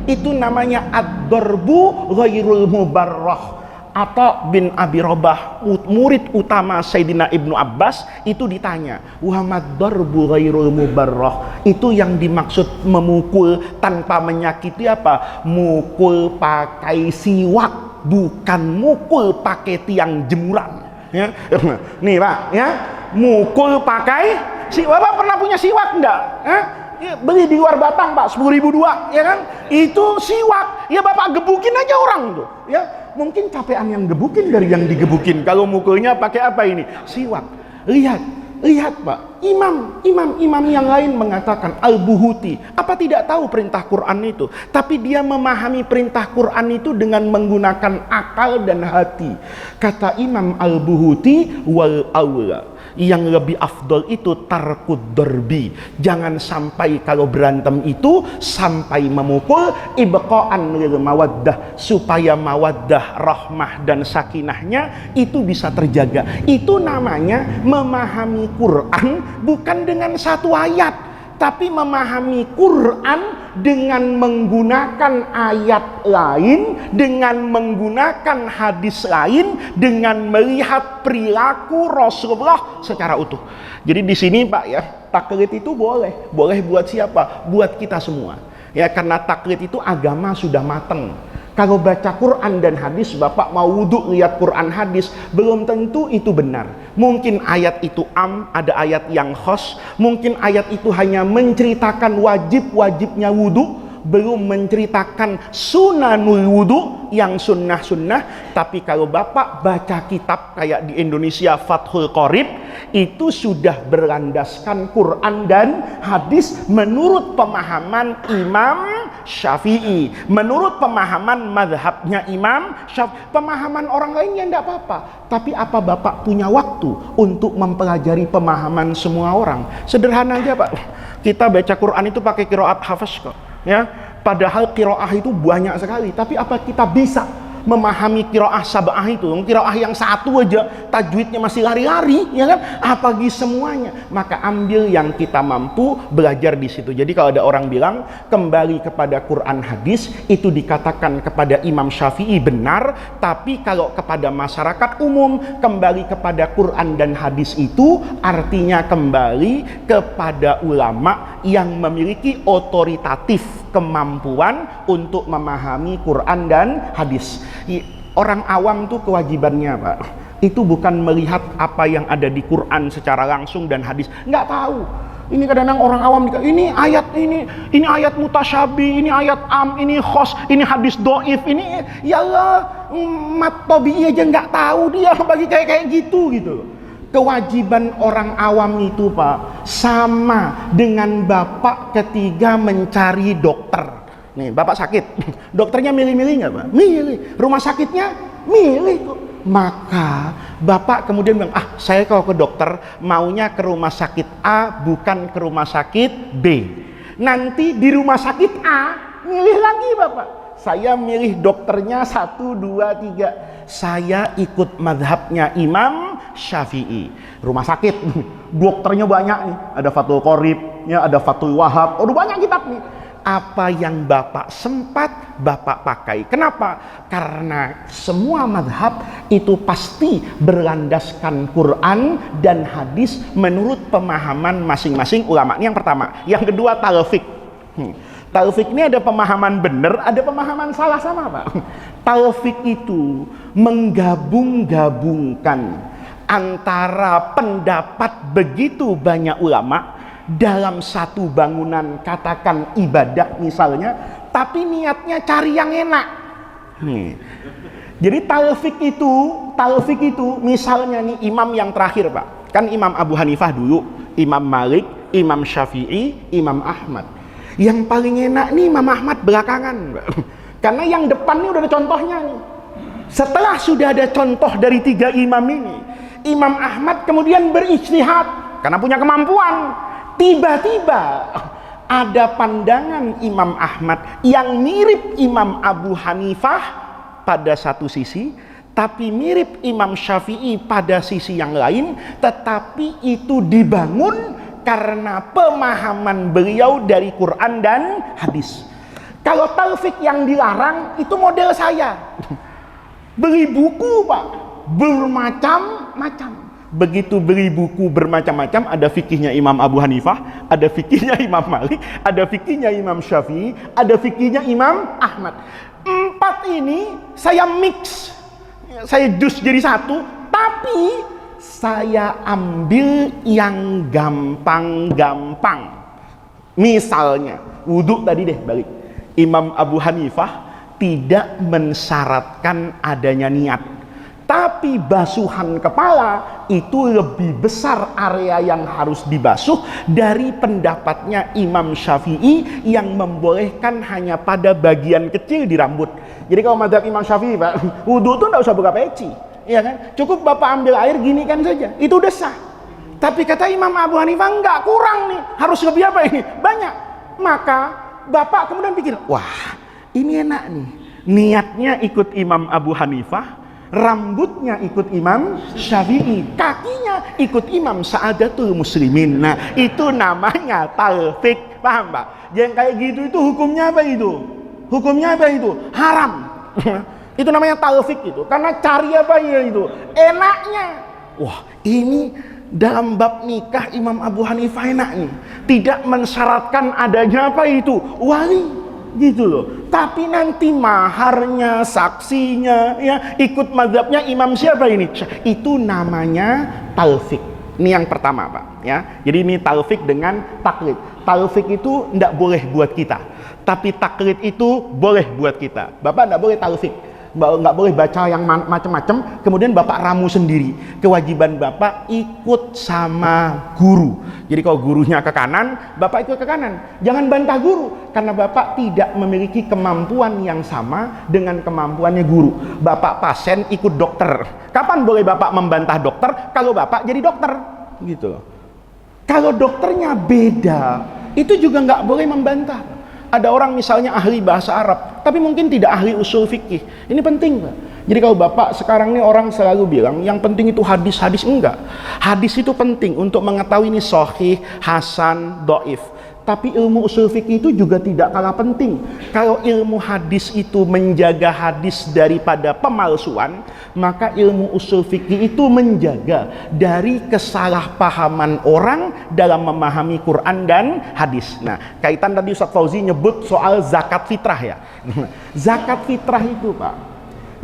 [SPEAKER 1] itu namanya ad-darbu ghairul mubarrah. Atha bin Abi Rabah, murid utama Sayyidina Ibnu Abbas, itu ditanya, wa mad-darbu ghairul mubarrah, itu yang dimaksud memukul tanpa menyakiti apa? Mukul pakai siwak, bukan mukul pakai tiang jemuran, ya. Nih Pak, ya, mukul pakai Bapak pernah punya siwak enggak? Beli di luar Batang Pak, 10.002, ya kan? Itu siwak. Ya Bapak gebukin aja orang tuh, ya. Mungkin capean yang gebukin dari yang digebukin. Kalau mukulnya pakai apa ini? Siwak. Lihat Pak, imam yang lain mengatakan Al-Buhuti, apa tidak tahu perintah Quran itu, tapi dia memahami perintah Quran itu dengan menggunakan akal dan hati. Kata Imam Al-Buhuti, wal aula, yang lebih afdol itu tarkud darbi, jangan sampai kalau berantem itu sampai memukul, ibqaan lil mawaddah, supaya mawaddah, rahmah dan sakinahnya itu bisa terjaga. Itu namanya memahami Quran bukan dengan satu ayat. tapi memahami Quran dengan menggunakan ayat lain, dengan menggunakan hadis lain, dengan melihat perilaku Rasulullah secara utuh. Jadi di sini Pak ya, taklid itu boleh buat siapa? Buat kita semua. Ya, karena taklid itu agama sudah mateng. Kalau baca Quran dan hadis, Bapak mau wudhu lihat Quran hadis, belum tentu itu benar. Mungkin ayat itu ada ayat yang khos. Mungkin ayat itu hanya menceritakan wajib-wajibnya wudhu, belum menceritakan sunanul wudhu yang sunnah-sunnah. Tapi kalau Bapak baca kitab kayak di Indonesia Fathul Qorib, itu sudah berlandaskan Quran dan hadis menurut pemahaman Imam Syafi'i, menurut pemahaman madhabnya Imam Syafi'i. Pemahaman orang lainnya tidak apa-apa, tapi apa Bapak punya waktu untuk mempelajari pemahaman semua orang? Sederhana aja Pak, kita baca Quran itu pakai qiraat hafaz kok ya, padahal qiraah itu banyak sekali, tapi apa kita bisa memahami qiraah sab'ah itu? Qiraah yang satu aja tajwidnya masih lari-lari, ya kan? Apalagi semuanya. Maka ambil yang kita mampu, belajar di situ. Jadi kalau ada orang bilang kembali kepada Quran hadis, itu dikatakan kepada Imam Syafi'i benar, tapi kalau kepada masyarakat umum kembali kepada Quran dan hadis itu artinya kembali kepada ulama yang memiliki otoritatif kemampuan untuk memahami Quran dan hadis. Orang awam tuh kewajibannya Pak, itu bukan melihat apa yang ada di Quran secara langsung dan hadis, nggak tahu. Ini kadang-kadang orang awam, ini ayat ini ayat mutasyabih, ini ayat ini khos, ini hadis doif, ini ya Allah, mat tabi'i aja nggak tahu dia bagi kayak gitu. Kewajiban orang awam itu Pak sama dengan Bapak ketika mencari dokter. Nih Bapak sakit, dokternya milih-milih nggak Pak? Milih. Rumah sakitnya milih kok. Maka Bapak kemudian bilang, saya kalau ke dokter maunya ke rumah sakit A bukan ke rumah sakit B. Nanti di rumah sakit A milih lagi Bapak, saya milih dokternya 1, 2, 3. Saya ikut madhabnya Imam Syafi'i. Rumah sakit, dokternya banyak nih. Ada Fathul Qorib, ya, ada Fathul Wahab. Udah banyak kitab nih. Apa yang Bapak sempat, Bapak pakai. Kenapa? Karena semua madhab itu pasti berlandaskan Quran dan hadis menurut pemahaman masing-masing ulama. Ini yang pertama. Yang kedua, talfik. Talfik ini ada pemahaman benar, ada pemahaman salah sama Pak. Talfik itu menggabung-gabungkan antara pendapat begitu banyak ulama dalam satu bangunan, katakan ibadah misalnya, tapi niatnya cari yang enak. Jadi talfik itu misalnya nih imam yang terakhir Pak, kan Imam Abu Hanifah dulu, Imam Malik, Imam Syafi'i, Imam Ahmad. Yang paling enak nih Imam Ahmad belakangan Pak. Karena yang depan nih udah ada contohnya nih. Setelah sudah ada contoh dari 3 imam ini, Imam Ahmad kemudian berijtihad karena punya kemampuan. Tiba-tiba ada pandangan Imam Ahmad yang mirip Imam Abu Hanifah pada satu sisi, tapi mirip Imam Syafi'i pada sisi yang lain, tetapi itu dibangun karena pemahaman beliau dari Quran dan hadis. Kalau talfik yang dilarang itu model saya. Beli buku Pak, bermacam-macam. Begitu beli buku bermacam-macam, ada fikihnya Imam Abu Hanifah, ada fikihnya Imam Malik, ada fikihnya Imam Syafi'i, ada fikihnya Imam Ahmad. 4 ini saya mix, saya jus jadi satu, tapi saya ambil yang gampang-gampang. Misalnya wudhu tadi deh, balik. Imam Abu Hanifah tidak mensyaratkan adanya niat, tapi basuhan kepala itu lebih besar area yang harus dibasuh dari pendapatnya Imam Syafi'i yang membolehkan hanya pada bagian kecil di rambut. Jadi kalau mazhab Imam Syafi'i Pak, wudhu itu tidak usah buka peci, ya kan? Cukup Bapak ambil air gini kan saja, itu udah sah. Tapi kata Imam Abu Hanifah enggak, kurang nih, harus lebih apa ini? Banyak. Maka Bapak kemudian pikir, wah ini enak nih, niatnya ikut Imam Abu Hanifah, rambutnya ikut Imam Syafi'i, kakinya ikut Imam Sa'adatul Muslimin. Nah, itu namanya talfik. Paham Pak? Yang kayak gitu itu hukumnya apa itu? Hukumnya apa itu? Haram. Itu namanya talfik itu. Karena cari apa ya itu? Enaknya. Wah, ini dalam bab nikah Imam Abu Hanifah enak nih. Tidak mensyaratkan adanya apa itu? Wali. Gitu loh. Tapi nanti maharnya, saksinya, ya ikut mazhabnya imam siapa ini? Itu namanya talfik. Ini yang pertama Pak. Ya. Jadi ini talfik dengan taklid. Talfik itu tidak boleh buat kita. Tapi taklid itu boleh buat kita. Bapak tidak boleh talfik. Nggak boleh baca yang macam-macam, kemudian Bapak ramu sendiri. Kewajiban Bapak ikut sama guru. Jadi kalau gurunya ke kanan, Bapak ikut ke kanan. Jangan bantah guru, karena Bapak tidak memiliki kemampuan yang sama dengan kemampuannya guru. Bapak pasien ikut dokter. Kapan boleh Bapak membantah dokter? Kalau Bapak jadi dokter, gitu loh. Kalau dokternya beda, itu juga nggak boleh membantah. Ada orang misalnya ahli bahasa Arab, tapi mungkin tidak ahli usul fikih. Ini penting Pak. Jadi kalau Bapak sekarang ini orang selalu bilang yang penting itu hadis-hadis, enggak. Hadis itu penting untuk mengetahui ini sahih, hasan, dhaif. Tapi ilmu usul fikih itu juga tidak kalah penting. Kalau ilmu hadis itu menjaga hadis daripada pemalsuan, maka ilmu usul fikih itu menjaga dari kesalahpahaman orang dalam memahami Quran dan hadis. Nah, kaitan tadi Ustaz Fauzi nyebut soal zakat fitrah ya. Zakat fitrah itu Pak,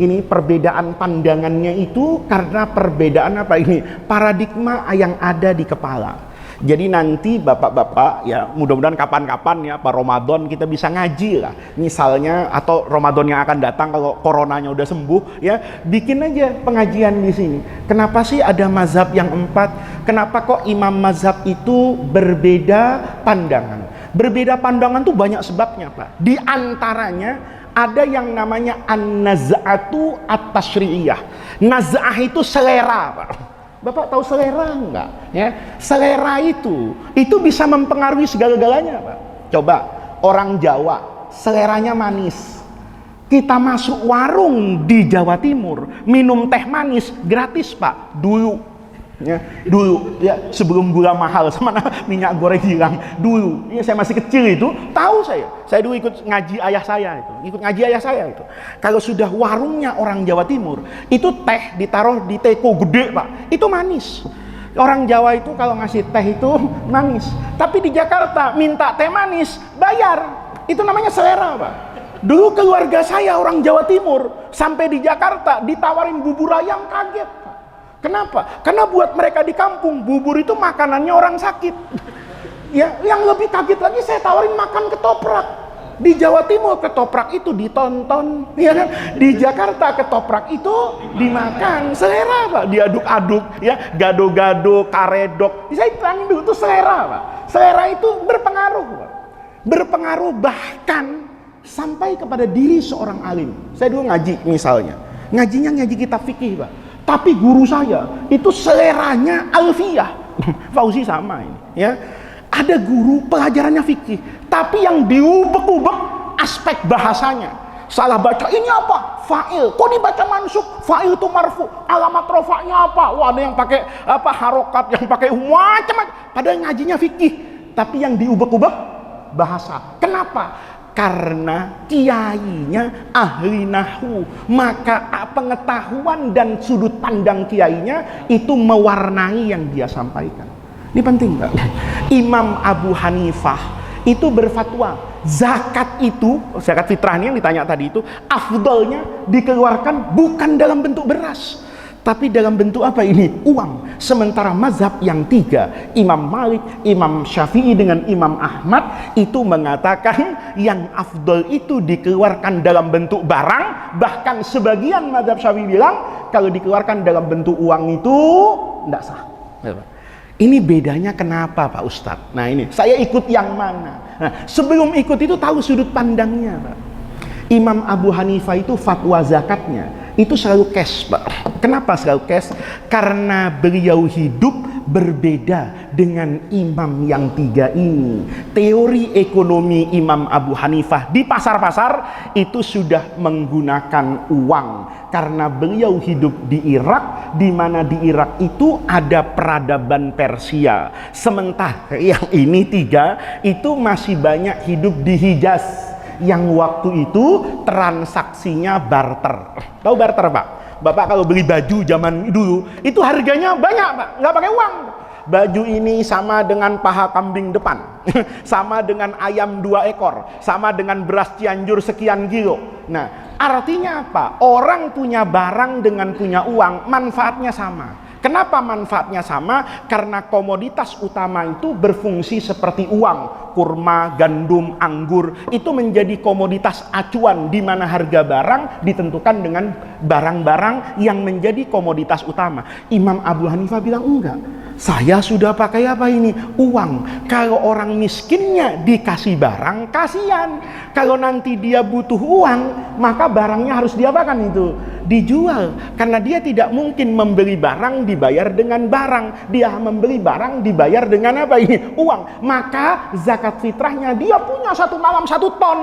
[SPEAKER 1] ini perbedaan pandangannya itu karena perbedaan apa ini? Paradigma yang ada di kepala. Jadi nanti bapak-bapak ya mudah-mudahan kapan-kapan ya Pak Ramadan kita bisa ngaji lah misalnya, atau Ramadan yang akan datang kalau coronanya udah sembuh ya, bikin aja pengajian di sini. Kenapa sih ada mazhab yang 4? Kenapa kok imam mazhab itu berbeda pandangan? Berbeda pandangan tuh banyak sebabnya Pak. Di antaranya ada yang namanya an-naz'atu at-tasyri'iyah. Naz'ah itu selera Pak. Bapak tahu selera enggak? Ya, selera itu bisa mempengaruhi segala-galanya, Pak. Coba orang Jawa seleranya manis. Kita masuk warung di Jawa Timur, minum teh manis gratis, Pak. Dulu ya sebelum gula mahal sama minyak goreng hilang dulu. Ya, saya masih kecil itu, tahu saya dulu ikut ngaji ayah saya itu. Kalau sudah warungnya orang Jawa Timur, itu teh ditaruh di teko gede Pak, itu manis. Orang Jawa itu kalau ngasih teh itu manis. Tapi di Jakarta minta teh manis bayar, itu namanya selera Pak. Dulu keluarga saya orang Jawa Timur sampai di Jakarta ditawarin bubur ayam, kaget. Kenapa? Karena buat mereka di kampung bubur itu makanannya orang sakit. Ya, yang lebih kaget lagi saya tawarin makan ketoprak. Di Jawa Timur ketoprak itu ditonton, ya kan? Di Jakarta ketoprak itu dimakan, selera Pak, diaduk-aduk, ya, gado-gado, karedok. Saya bilangin dulu itu selera Pak. Selera itu berpengaruh Pak. Berpengaruh bahkan sampai kepada diri seorang alim. Saya dulu ngaji misalnya, ngaji kitab fikih Pak. Tapi guru saya itu seleranya alfiyah. Fauzi sama ini ya. Ada guru pelajarannya fikih, tapi yang diubek-ubek aspek bahasanya. Salah baca ini apa? Fa'il. Kok dibaca mansuk? Fa'il itu marfu. Alamat rofa'nya apa? Wah, ada yang pakai apa? Harokat, yang pakai macam-macam. Padahal ngajinya fikih, tapi yang diubek-ubek bahasa. Kenapa? Karena kiainya ahli nahwu, maka pengetahuan dan sudut pandang kiainya itu mewarnai yang dia sampaikan. Ini penting Pak. Imam Abu Hanifah itu berfatwa zakat fitrah ini yang ditanya tadi itu afdalnya dikeluarkan bukan dalam bentuk beras, tapi dalam bentuk apa ini? Uang. Sementara mazhab yang 3, Imam Malik, Imam Syafi'i dengan Imam Ahmad itu mengatakan yang afdal itu dikeluarkan dalam bentuk barang. Bahkan sebagian mazhab Syafi'i bilang kalau dikeluarkan dalam bentuk uang itu tidak sah. Ini bedanya kenapa Pak Ustadz? Nah ini, saya ikut yang mana? Nah, sebelum ikut itu tahu sudut pandangnya Pak. Imam Abu Hanifah itu fatwa zakatnya itu selalu cash Pak. Kenapa selalu cash? Karena beliau hidup berbeda dengan imam yang tiga ini. Teori ekonomi Imam Abu Hanifah di pasar-pasar itu sudah menggunakan uang, karena beliau hidup di Irak, di mana di Irak itu ada peradaban Persia. Sementara yang ini tiga itu masih banyak hidup di Hijaz, yang waktu itu transaksinya barter. Tahu barter, Pak? Bapak kalau beli baju zaman dulu itu harganya banyak, Pak, nggak pakai uang. Baju ini sama dengan paha kambing depan, sama dengan ayam 2 ekor, sama dengan beras Cianjur sekian kilo. Nah, artinya apa? Orang punya barang dengan punya uang, manfaatnya sama. Kenapa manfaatnya sama? Karena komoditas utama itu berfungsi seperti uang. Kurma, gandum, anggur itu menjadi komoditas acuan, di mana harga barang ditentukan dengan barang-barang yang menjadi komoditas utama. Imam Abu Hanifah bilang enggak. Saya sudah pakai apa ini? Uang. Kalau orang miskinnya dikasih barang, kasihan. Kalau nanti dia butuh uang, maka barangnya harus diapakan itu? Dijual. Karena dia tidak mungkin membeli barang dibayar dengan barang. Dia membeli barang dibayar dengan apa ini? Uang. Maka zakat fitrahnya dia punya 1 malam 1 ton.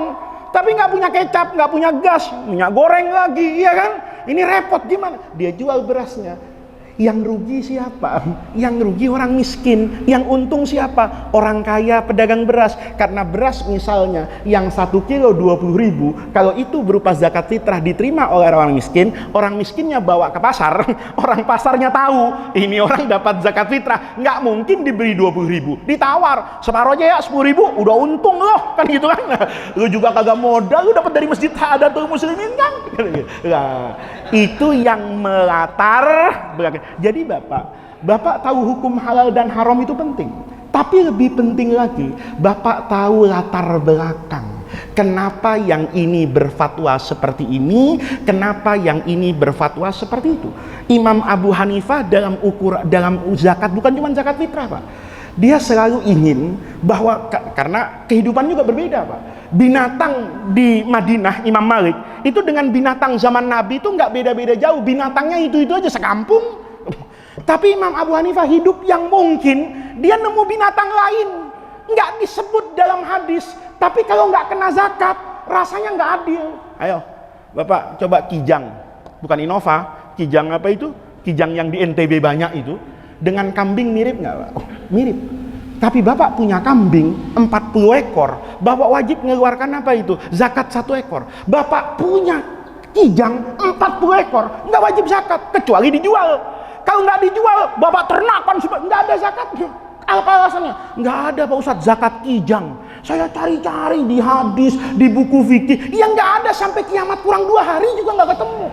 [SPEAKER 1] Tapi nggak punya kecap, nggak punya gas, minyak goreng lagi, iya kan? Ini repot gimana? Dia jual berasnya. Yang rugi siapa? Yang rugi orang miskin. Yang untung siapa? Orang kaya, pedagang beras. Karena beras misalnya yang 1 kilo 20.000, kalau itu berupa zakat fitrah diterima oleh orang miskin, orang miskinnya bawa ke pasar, orang pasarnya tahu ini orang dapat zakat fitrah, nggak mungkin diberi 20.000, ditawar separuh aja ya 10.000, udah untung loh, kan gitu kan. Lu juga kagak modal, lu dapat dari masjid Hadatul Muslimin kan. Nah, itu yang melatar belakang. Jadi Bapak tahu hukum halal dan haram itu penting. Tapi lebih penting lagi, Bapak tahu latar belakang. Kenapa yang ini berfatwa seperti ini, kenapa yang ini berfatwa seperti itu. Imam Abu Hanifah dalam zakat, bukan cuma zakat fitrah, Pak. Dia selalu ingin bahwa, karena kehidupan juga berbeda, Pak. Binatang di Madinah, Imam Malik, itu dengan binatang zaman Nabi itu nggak beda-beda jauh. Binatangnya itu aja sekampung. Tapi Imam Abu Hanifah hidup yang mungkin dia nemu binatang lain, nggak disebut dalam hadis, tapi kalau nggak kena zakat rasanya nggak adil. Ayo Bapak coba kijang, bukan Innova, kijang apa itu? Kijang yang di NTB banyak itu, dengan kambing mirip nggak, Pak? Oh, mirip. Tapi Bapak punya kambing 40 ekor, Bapak wajib mengeluarkan apa itu? Zakat 1 ekor. Bapak punya kijang 40 ekor, nggak wajib zakat kecuali dijual. Kalau nggak dijual, Bapak ternakan, nggak ada zakatnya. Apa alasannya? Nggak ada, Pak Ustadz, zakat kijang. Saya cari-cari di hadis, di buku fikih, yang nggak ada, sampai kiamat kurang 2 hari juga nggak ketemu.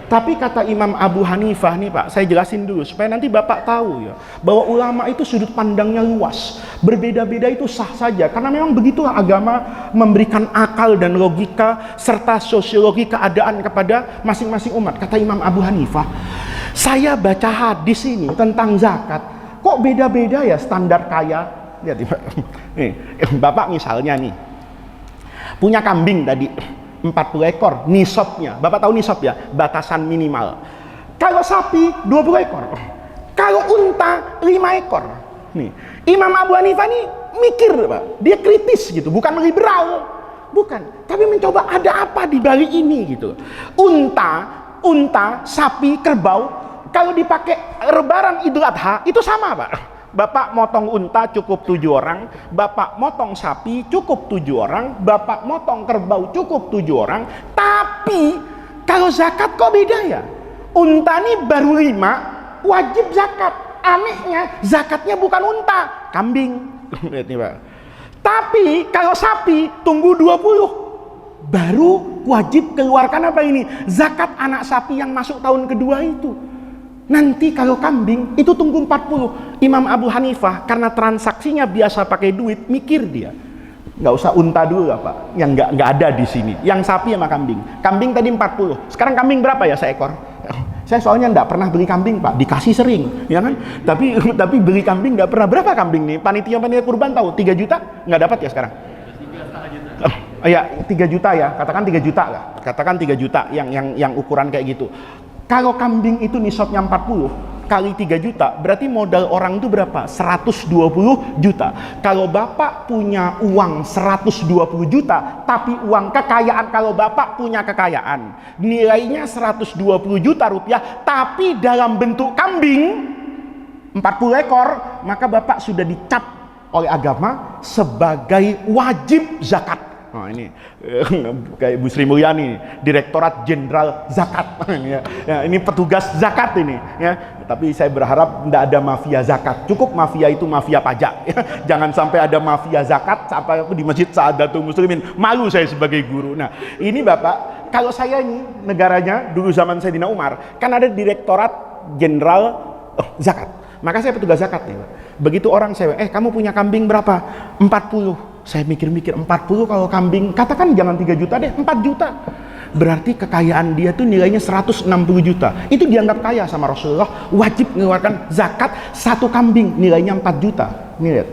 [SPEAKER 1] Tapi kata Imam Abu Hanifah nih, Pak, saya jelasin dulu supaya nanti Bapak tahu ya, bahwa ulama itu sudut pandangnya luas. Berbeda-beda itu sah saja, karena memang begitulah agama memberikan akal dan logika serta sosiologi keadaan kepada masing-masing umat. Kata Imam Abu Hanifah, saya baca hadis ini tentang zakat, kok beda-beda ya standar kaya. Lihat nih, Bapak misalnya nih punya kambing tadi 40 ekor, nisabnya. Bapak tahu nisab ya? Batasan minimal. Kalau sapi 20 ekor. Kalau unta 5 ekor. Nih, Imam Abu Hanifah ini mikir, Pak. Dia kritis gitu, bukan liberal. Bukan, tapi mencoba ada apa di balik ini gitu. Unta, sapi, kerbau, kalau dipakai lebaran Idul Adha itu sama, Pak. Bapak motong unta cukup 7 orang, Bapak motong sapi cukup 7 orang, Bapak motong kerbau cukup 7 orang. Tapi kalau zakat kok beda ya? Unta nih baru 5 wajib zakat. Anehnya zakatnya bukan unta, kambing. Lihat nih, Pak. Tapi kalau sapi tunggu 20 baru wajib keluarkan apa ini? Zakat anak sapi yang masuk tahun kedua itu. Nanti kalau kambing itu tunggu 40. Imam Abu Hanifah karena transaksinya biasa pakai duit, mikir dia nggak usah unta dulu lah, Pak, yang nggak ada di sini, yang sapi sama kambing. Kambing tadi 40, sekarang kambing berapa ya seekor? Saya soalnya nggak pernah beli kambing, Pak, dikasih sering ya kan, tapi beli kambing nggak pernah. Berapa kambing nih? Panitia kurban tahu 3 juta nggak dapat ya sekarang? 3,5 juta. Ya 3 juta ya, katakan 3 juta lah, katakan 3 juta yang ukuran kayak gitu. Kalau kambing itu nisabnya 40, kali 3 juta, berarti modal orang itu berapa? 120 juta. Kalau bapak punya uang 120 juta, tapi uang kekayaan, kalau bapak punya kekayaan nilainya 120 juta rupiah, tapi dalam bentuk kambing 40 ekor, maka bapak sudah dicap oleh agama sebagai wajib zakat. Nah, ini kayak Bu Sri Mulyani, Direktorat Jenderal Zakat. Ini petugas zakat ini, ya. Tapi saya berharap tidak ada mafia zakat. Cukup mafia itu mafia pajak. Ya. Jangan sampai ada mafia zakat sampai di Masjid Sa'adatul Muslimin. Malu saya sebagai guru. Nah, ini Bapak, kalau saya ini negaranya dulu zaman Sayyidina Umar, kan ada Direktorat Jenderal Zakat. Maka saya petugas zakat nih. Begitu orang saya, kamu punya kambing berapa? 40. Saya mikir-mikir, 40 kalau kambing, katakan jangan 3 juta deh, 4 juta. Berarti kekayaan dia tuh nilainya 160 juta. Itu dianggap kaya sama Rasulullah, wajib mengeluarkan zakat satu kambing, nilainya 4 juta. Nih lihat.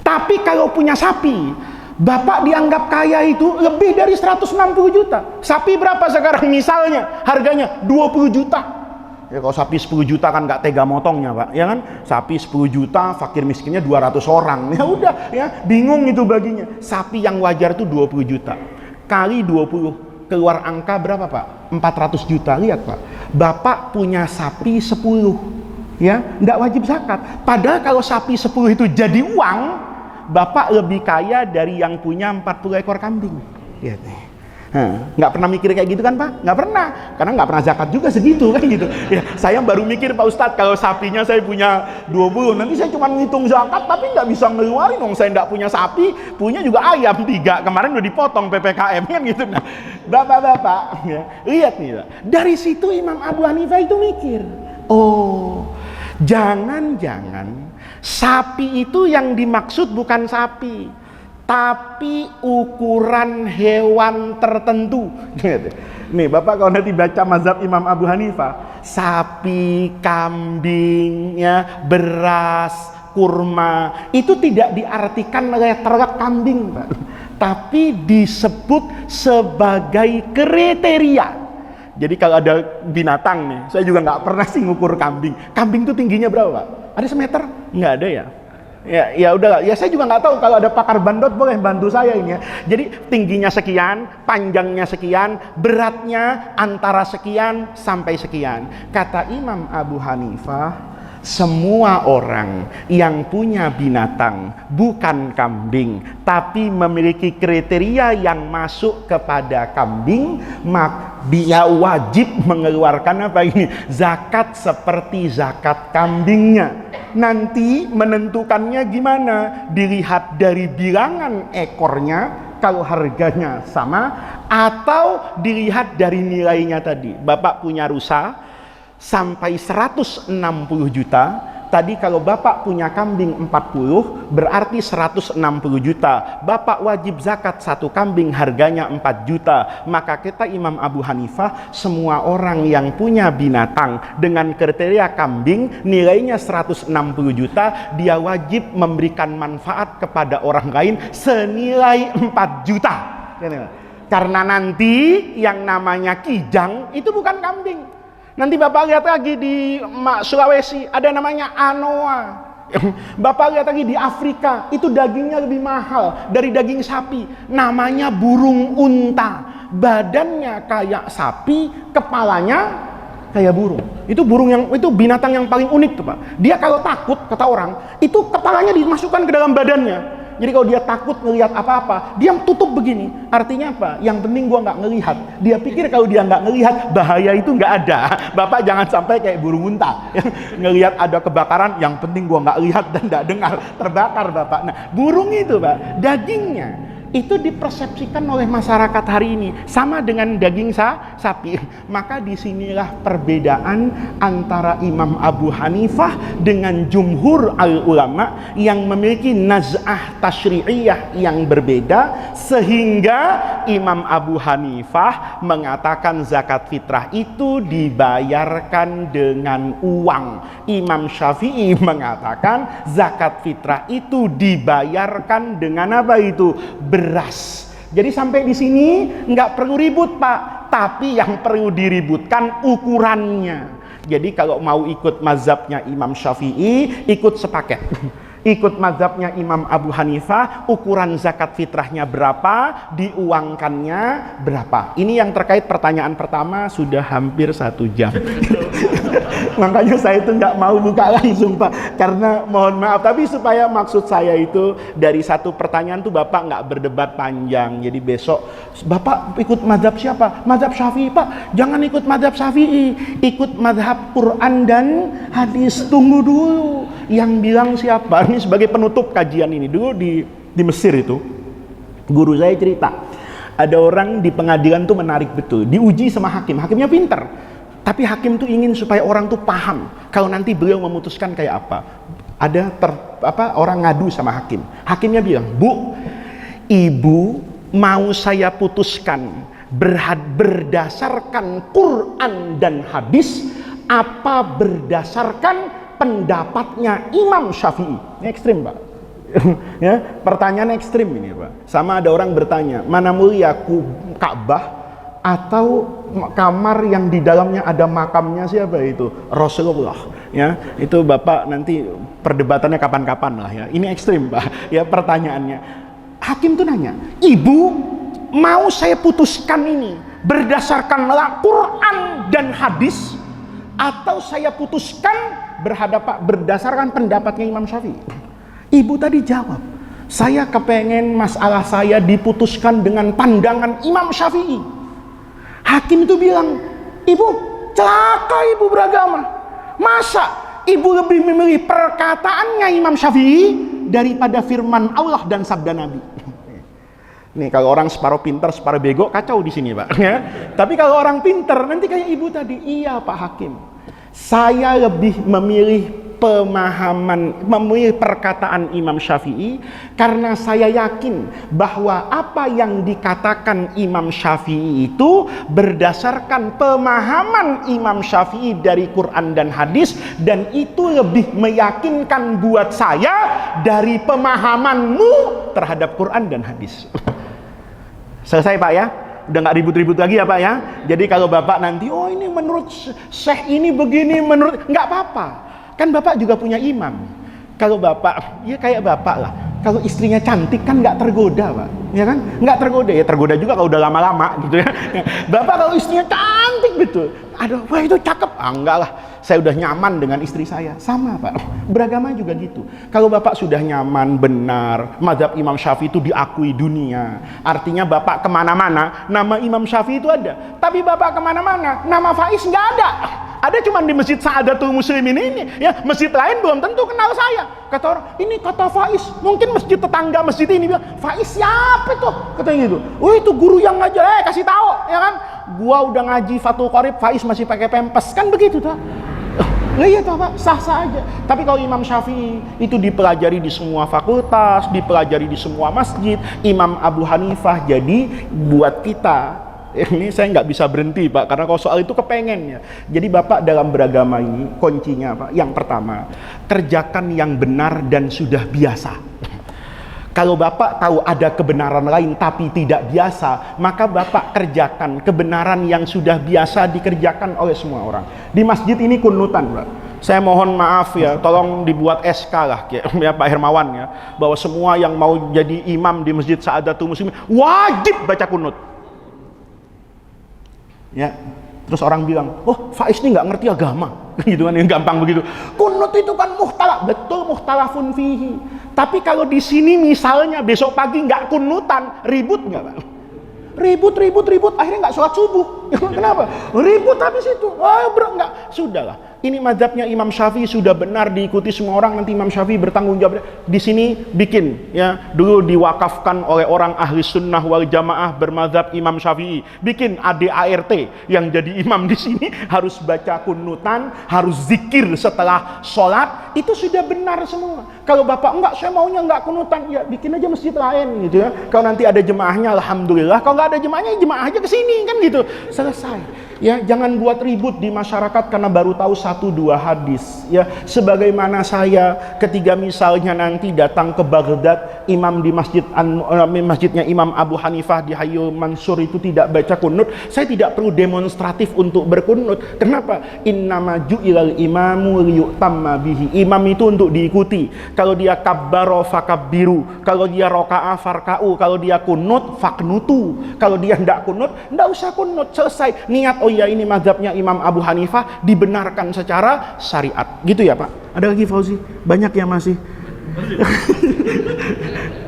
[SPEAKER 1] Tapi kalau punya sapi, bapak dianggap kaya itu lebih dari 160 juta. Sapi berapa sekarang misalnya? Harganya 20 juta. Ya kalau sapi 10 juta kan nggak tega motongnya Pak, ya kan? Sapi 10 juta, fakir miskinnya 200 orang. Ya udah, ya bingung itu baginya. Sapi yang wajar itu 20 juta. Kali 20, keluar angka berapa Pak? 400 juta. Lihat Pak, Bapak punya sapi 10, ya nggak wajib zakat. Padahal kalau sapi 10 itu jadi uang, Bapak lebih kaya dari yang punya 40 ekor kambing. Lihat nih. Nggak pernah mikir kayak gitu kan Pak? Nggak pernah, karena nggak pernah zakat juga segitu kan gitu. Ya, saya baru mikir Pak Ustadz, kalau sapinya saya punya 20, nanti saya cuma ngitung zakat tapi nggak bisa ngeluarin dong. Saya nggak punya sapi, punya juga ayam 3, kemarin udah dipotong PPKM kan gitu. Nah, bapak-bapak, ya, lihat nih Pak. Dari situ Imam Abu Hanifah itu mikir, oh, jangan-jangan sapi itu yang dimaksud bukan sapi, tapi ukuran hewan tertentu. Nih Bapak kalau nanti baca mazhab Imam Abu Hanifah, sapi, kambing, ya, beras, kurma, itu tidak diartikan letterlek kambing Pak, tapi disebut sebagai kriteria. Jadi kalau ada binatang nih, saya juga nggak pernah sih ngukur kambing. Kambing itu tingginya berapa Pak? Ada semeter? Nggak ada ya? Ya udah, ya saya juga nggak tahu. Kalau ada pakar bandot boleh bantu saya ini ya. Jadi tingginya sekian, panjangnya sekian, beratnya antara sekian sampai sekian. Kata Imam Abu Hanifah, semua orang yang punya binatang bukan kambing tapi memiliki kriteria yang masuk kepada kambing, maka dia wajib mengeluarkan apa ini? Zakat seperti zakat kambingnya. Nanti menentukannya gimana? Dilihat dari bilangan ekornya, kalau harganya sama, atau dilihat dari nilainya tadi. Bapak punya rusa sampai 160 juta. Tadi kalau Bapak punya kambing 40, berarti 160 juta. Bapak wajib zakat satu kambing harganya 4 juta. Maka kata Imam Abu Hanifah, semua orang yang punya binatang dengan kriteria kambing nilainya 160 juta, dia wajib memberikan manfaat kepada orang lain senilai 4 juta. Karena nanti yang namanya kijang itu bukan kambing. Nanti Bapak lihat lagi di Sulawesi ada namanya anoa. Bapak lihat lagi di Afrika, itu dagingnya lebih mahal dari daging sapi. Namanya burung unta. Badannya kayak sapi, kepalanya kayak burung. Itu binatang yang paling unik tuh Pak. Dia kalau takut, kata orang, itu kepalanya dimasukkan ke dalam badannya. Jadi kalau dia takut ngelihat apa-apa, dia tutup begini. Artinya apa? Yang penting gua nggak ngelihat. Dia pikir kalau dia nggak ngelihat, bahaya itu nggak ada. Bapak jangan sampai kayak burung unta, ngelihat ada kebakaran, yang penting gua nggak lihat dan nggak dengar, terbakar Bapak. Nah, burung itu Pak, dagingnya itu dipersepsikan oleh masyarakat hari ini sama dengan daging sapi. Maka disinilah perbedaan antara Imam Abu Hanifah dengan jumhur al-ulama yang memiliki naz'ah tasyri'iyah yang berbeda, sehingga Imam Abu Hanifah mengatakan zakat fitrah itu dibayarkan dengan uang. Imam Syafi'i mengatakan zakat fitrah itu dibayarkan dengan apa itu? Beras. Jadi sampai di sini nggak perlu ribut Pak, tapi yang perlu diributkan ukurannya. Jadi kalau mau ikut mazhabnya Imam Syafi'i, ikut sepaket. Ikut mazhabnya Imam Abu Hanifah, ukuran zakat fitrahnya berapa, diuangkannya berapa. Ini yang terkait pertanyaan pertama sudah hampir 1 jam. Makanya saya itu nggak mau buka langsung Pak, karena mohon maaf. Tapi supaya maksud saya itu dari satu pertanyaan tuh Bapak nggak berdebat panjang. Jadi besok Bapak ikut mazhab siapa? Mazhab Syafi'i Pak. Jangan ikut mazhab Syafi'i, ikut mazhab Quran dan hadis. Tunggu dulu. Yang bilang siapa? Ini sebagai penutup kajian ini. Dulu di Mesir itu guru saya cerita, ada orang di pengadilan tuh menarik betul, diuji sama hakim. Hakimnya pinter, tapi hakim tuh ingin supaya orang tuh paham kalau nanti beliau memutuskan kayak apa. Ada orang ngadu sama hakim. Hakimnya bilang, "Bu, ibu mau saya putuskan berdasarkan Quran dan hadis apa berdasarkan pendapatnya Imam Syafi'i?" Ini ekstrim Pak. Ya, pertanyaan ekstrim ini Pak. Sama ada orang bertanya, mana mulia Ka'bah atau kamar yang di dalamnya ada makamnya siapa itu? Rasulullah. Ya, itu Bapak nanti perdebatannya kapan-kapan lah ya. Ini ekstrim Pak. Ya, pertanyaannya. Hakim tuh nanya, "Ibu, mau saya putuskan ini berdasarkan Quran dan hadis atau saya putuskan berdasarkan pendapatnya Imam Syafi'i?" Ibu tadi jawab, "Saya kepengen masalah saya diputuskan dengan pandangan Imam Syafi'i." Hakim itu bilang, "Ibu, celaka ibu beragama. Masa ibu lebih memilih perkataannya Imam Syafi'i daripada firman Allah dan sabda Nabi?" Nih kalau orang separuh pinter, separuh bego, kacau di sini Pak. Ya. Tapi kalau orang pinter, nanti kayak ibu tadi, "Iya Pak Hakim, saya lebih memilih perkataan Imam Syafi'i karena saya yakin bahwa apa yang dikatakan Imam Syafi'i itu berdasarkan pemahaman Imam Syafi'i dari Quran dan hadis, dan itu lebih meyakinkan buat saya dari pemahamanmu terhadap Quran dan hadis." Selesai Pak ya? Udah nggak ribut-ribut lagi ya Pak ya? Jadi kalau Bapak nanti, "Oh ini menurut Syekh ini begini," menurut, nggak apa-apa. Kan Bapak juga punya imam. Kalau Bapak, ya kayak Bapak lah. Kalau istrinya cantik kan nggak tergoda Pak. Ya kan? Nggak tergoda. Ya tergoda juga kalau udah lama-lama gitu ya. Bapak kalau istrinya cantik betul, aduh, wah itu cakep. Ah enggak lah, saya udah nyaman dengan istri saya. Sama Pak. Beragama juga gitu. Kalau Bapak sudah nyaman, benar, mazhab Imam Syafi'i itu diakui dunia. Artinya Bapak kemana-mana, nama Imam Syafi'i itu ada. Tapi Bapak kemana-mana, nama Faiz nggak ada. Ada cuma di Masjid Sa'adatul Muslimin ini, ya masjid lain belum tentu kenal saya. Kata orang, "Ini kata Faiz." Mungkin masjid tetangga masjid ini bilang, "Faiz siapa itu?" Katanya gitu. "Oh itu guru yang ngajar." Kasih tahu, ya kan? Gua udah ngaji Fathul Qorib, Faiz masih pakai pempes, kan begitu tuh. Nah iya toh Pak, sah-sah aja. Tapi kalau Imam Syafi'i itu dipelajari di semua fakultas, dipelajari di semua masjid. Imam Abu Hanifah, jadi buat kita ini saya nggak bisa berhenti Pak, karena kalau soal itu kepengen ya. Jadi Bapak dalam beragama ini kuncinya Pak, yang pertama, kerjakan yang benar dan sudah biasa. Kalau Bapak tahu ada kebenaran lain tapi tidak biasa, maka Bapak kerjakan kebenaran yang sudah biasa dikerjakan oleh semua orang. Di masjid ini kunutan Pak. Saya mohon maaf ya, tolong dibuat SK lah ya Pak Hermawan ya, bahwa semua yang mau jadi imam di Masjid Sa'adatul Muslimin wajib baca kunut. Ya, terus orang bilang, "Oh Faiz ini nggak ngerti agama," gitu kan, yang gampang begitu. Kunut itu kan muhtalaf, betul, muhtalafun fihi. Tapi kalau di sini misalnya besok pagi nggak kunutan, ribut nggak Pak? Ribut, akhirnya nggak sholat subuh. Kenapa? Ribut habis itu. Oh nggak, sudahlah. Ini mazhabnya Imam Syafi'i sudah benar diikuti semua orang, nanti Imam Syafi'i bertanggung jawab. Di sini bikin ya, dulu diwakafkan oleh orang ahli sunnah wal jamaah bermazhab Imam Syafi'i. Bikin ADART yang jadi imam di sini harus baca kunutan, harus zikir setelah sholat. Itu sudah benar semua. Kalau Bapak enggak, saya maunya enggak kunutan, ya bikin aja masjid lain gitu ya. Kalau nanti ada jemaahnya, alhamdulillah. Kalau nggak ada jemaahnya, jemaah aja ke sini kan gitu. Selesai. Ya, jangan buat ribut di masyarakat karena baru tahu 1-2 hadis. Ya, sebagaimana saya ketika misalnya nanti datang ke Baghdad, imam di masjidnya Imam Abu Hanifah di Hayyu Mansur itu tidak baca kunut, saya tidak perlu demonstratif untuk berkunut. Kenapa? Innama ju'ilal imamu liyutamma bihi. Imam itu untuk diikuti. Kalau dia kabbaro fakabbiru, kalau dia roka'ah farka'u, kalau dia kunut faknutu, kalau dia tidak kunut, tidak usah kunut, selesai. Niat, oh iya ini mazhabnya Imam Abu Hanifah, dibenarkan secara syariat. Gitu ya Pak? Ada lagi Fauzi? Banyak yang masih.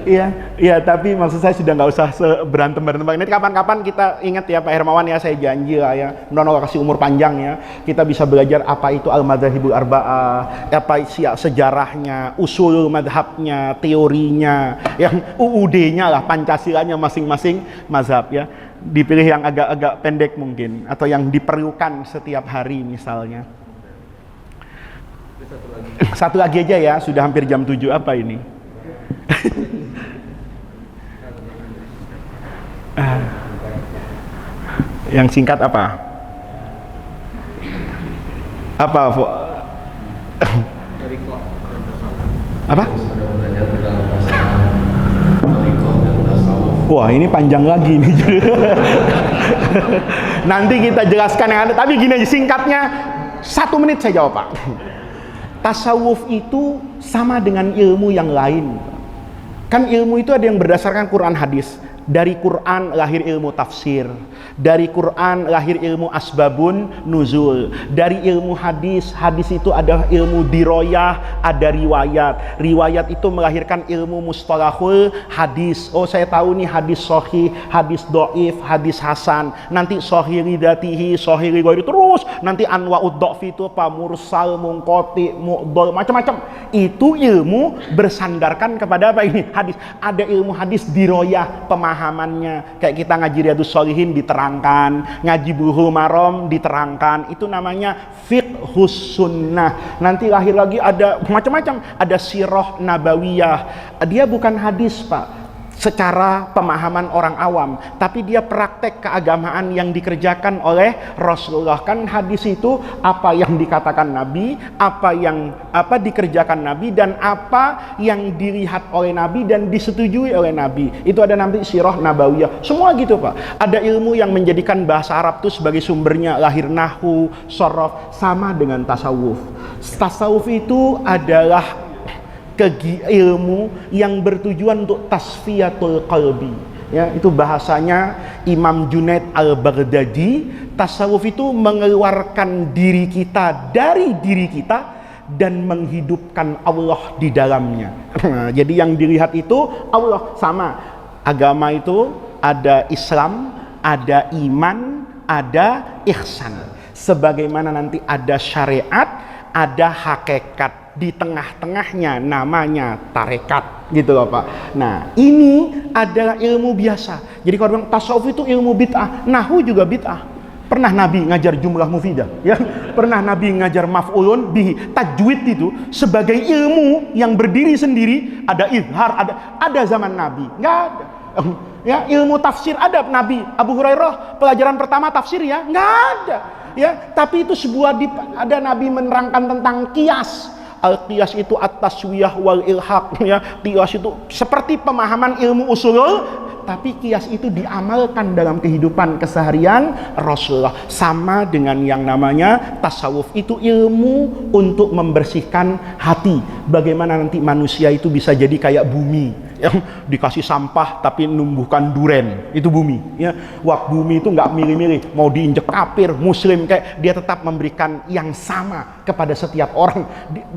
[SPEAKER 1] Iya, tapi maksud saya sudah nggak usah berantem. Ini kapan-kapan kita ingat ya Pak Hermawan ya, saya janji lah ya, mudah-mudahan Allah kasih umur panjang ya, kita bisa belajar apa itu al-madzhabul arba'ah, apa sejarahnya, usul madhabnya, teorinya, yang UUD-nya lah, Pancasilanya masing-masing mazhab ya. Dipilih yang agak-agak pendek mungkin, atau yang diperlukan setiap hari misalnya. Satu lagi aja ya, sudah hampir jam 7. Apa ini? Yang singkat apa? Apa? Apa? Wah, ini panjang lagi nih. Nanti kita jelaskan yang ada. Tapi gini aja singkatnya, 1 menit saya jawab Pak. Tasawuf itu sama dengan ilmu yang lain. Kan ilmu itu ada yang berdasarkan Quran hadis. Dari Quran lahir ilmu tafsir, dari Quran lahir ilmu asbabun nuzul, dari ilmu hadis, hadis itu ada ilmu diroyah, ada riwayat, riwayat itu melahirkan ilmu mustalahul hadis. Oh saya tahu nih hadis sahih, hadis doif, hadis hasan, nanti sahih lidatihi, sahih lighairi, terus nanti anwa'ud dha'fi itu apa, mursal, munqati, mu'dhal, macam-macam. Itu ilmu bersandarkan kepada apa ini? Hadis. Ada ilmu hadis diroyah, pemahamannya, kayak kita ngaji Riyadhus Shalihin diterangkan, ngaji Bulughul Maram diterangkan, itu namanya fiqhus sunnah. Nanti lahir lagi ada macam-macam, ada sirah nabawiyah, dia bukan hadis Pak secara pemahaman orang awam, tapi dia praktek keagamaan yang dikerjakan oleh Rasulullah. Kan hadis itu apa yang dikatakan Nabi, apa yang dikerjakan Nabi, dan apa yang dilihat oleh Nabi dan disetujui oleh Nabi. Itu ada nanti sirah nabawiyah, semua gitu Pak. Ada ilmu yang menjadikan bahasa Arab itu sebagai sumbernya, lahir nahwu, sharaf, sama dengan tasawuf. Tasawuf itu adalah ilmu yang bertujuan untuk tasfiyatul qalbi ya, itu bahasanya Imam Junaid al-Baghdadi. Tasawuf itu mengeluarkan diri kita dari diri kita dan menghidupkan Allah di dalamnya. Jadi yang dilihat itu Allah. Sama agama itu ada Islam, ada iman, ada ihsan. Sebagaimana nanti ada syariat, ada hakikat, di tengah-tengahnya namanya tarekat, gitu loh Pak. Nah ini adalah ilmu biasa. Jadi kalau bilang tasawuf itu ilmu bid'ah, nahwu juga bid'ah. Pernah Nabi ngajar jumlah mufidah ya, pernah Nabi ngajar maf'ulun bihi. Tajwid itu sebagai ilmu yang berdiri sendiri, ada izhar, ada zaman Nabi nggak ada. Ya, ilmu tafsir ada Nabi Abu Hurairah pelajaran pertama tafsir ya nggak ada ya, tapi itu ada Nabi menerangkan tentang qiyas. Al-qiyas itu at-taswiyah wal ilhaq ya. Qiyas itu seperti pemahaman ilmu usul, tapi qiyas itu diamalkan dalam kehidupan keseharian Rasulullah. Sama dengan yang namanya tasawuf, itu ilmu untuk membersihkan hati. Bagaimana nanti manusia itu bisa jadi kayak bumi yang dikasih sampah tapi numbuhkan duren, itu bumi ya. Wah, bumi itu nggak milih-milih mau diinjek kafir muslim, kayak dia tetap memberikan yang sama kepada setiap orang.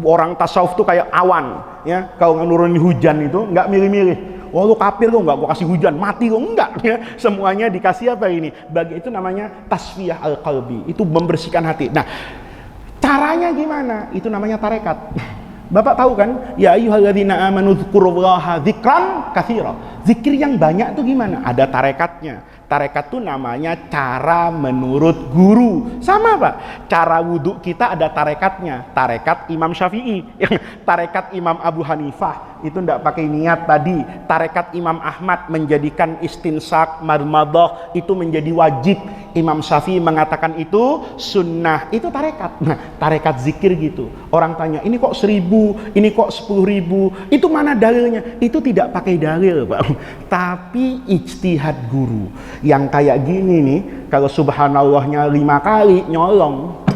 [SPEAKER 1] Orang tasawuf tuh kayak awan ya, kalau nurunin hujan itu nggak milih-milih. Wah lu kafir lu, nggak gua kasih hujan, mati lu, enggak ya. Semuanya dikasih apa ini? Bagi itu namanya tasfiyah al-qalbi, itu membersihkan hati. Nah caranya gimana? Itu namanya tarekat. Bapak tahu kan, ya ayyuhalladzina amanu dzkurullaha dzikran katsira. Zikir yang banyak itu gimana? Ada tarekatnya. Tarekat itu namanya cara menurut guru. Sama Pak, cara wudhu kita ada tarekatnya. Tarekat Imam Syafi'i, tarekat Imam Abu Hanifah, itu ndak pakai niat tadi. Tarekat Imam Ahmad menjadikan istinsak, marmadah itu menjadi wajib. Imam Syafi'i mengatakan itu sunnah. Itu tarekat. Nah, tarekat zikir gitu. Orang tanya, ini kok 1000, ini kok 10.000, itu mana dalilnya? Itu tidak pakai dalil, Pak. Tapi ijtihad guru. Yang kayak gini nih, kalau subhanallahnya 5 kali nyolong.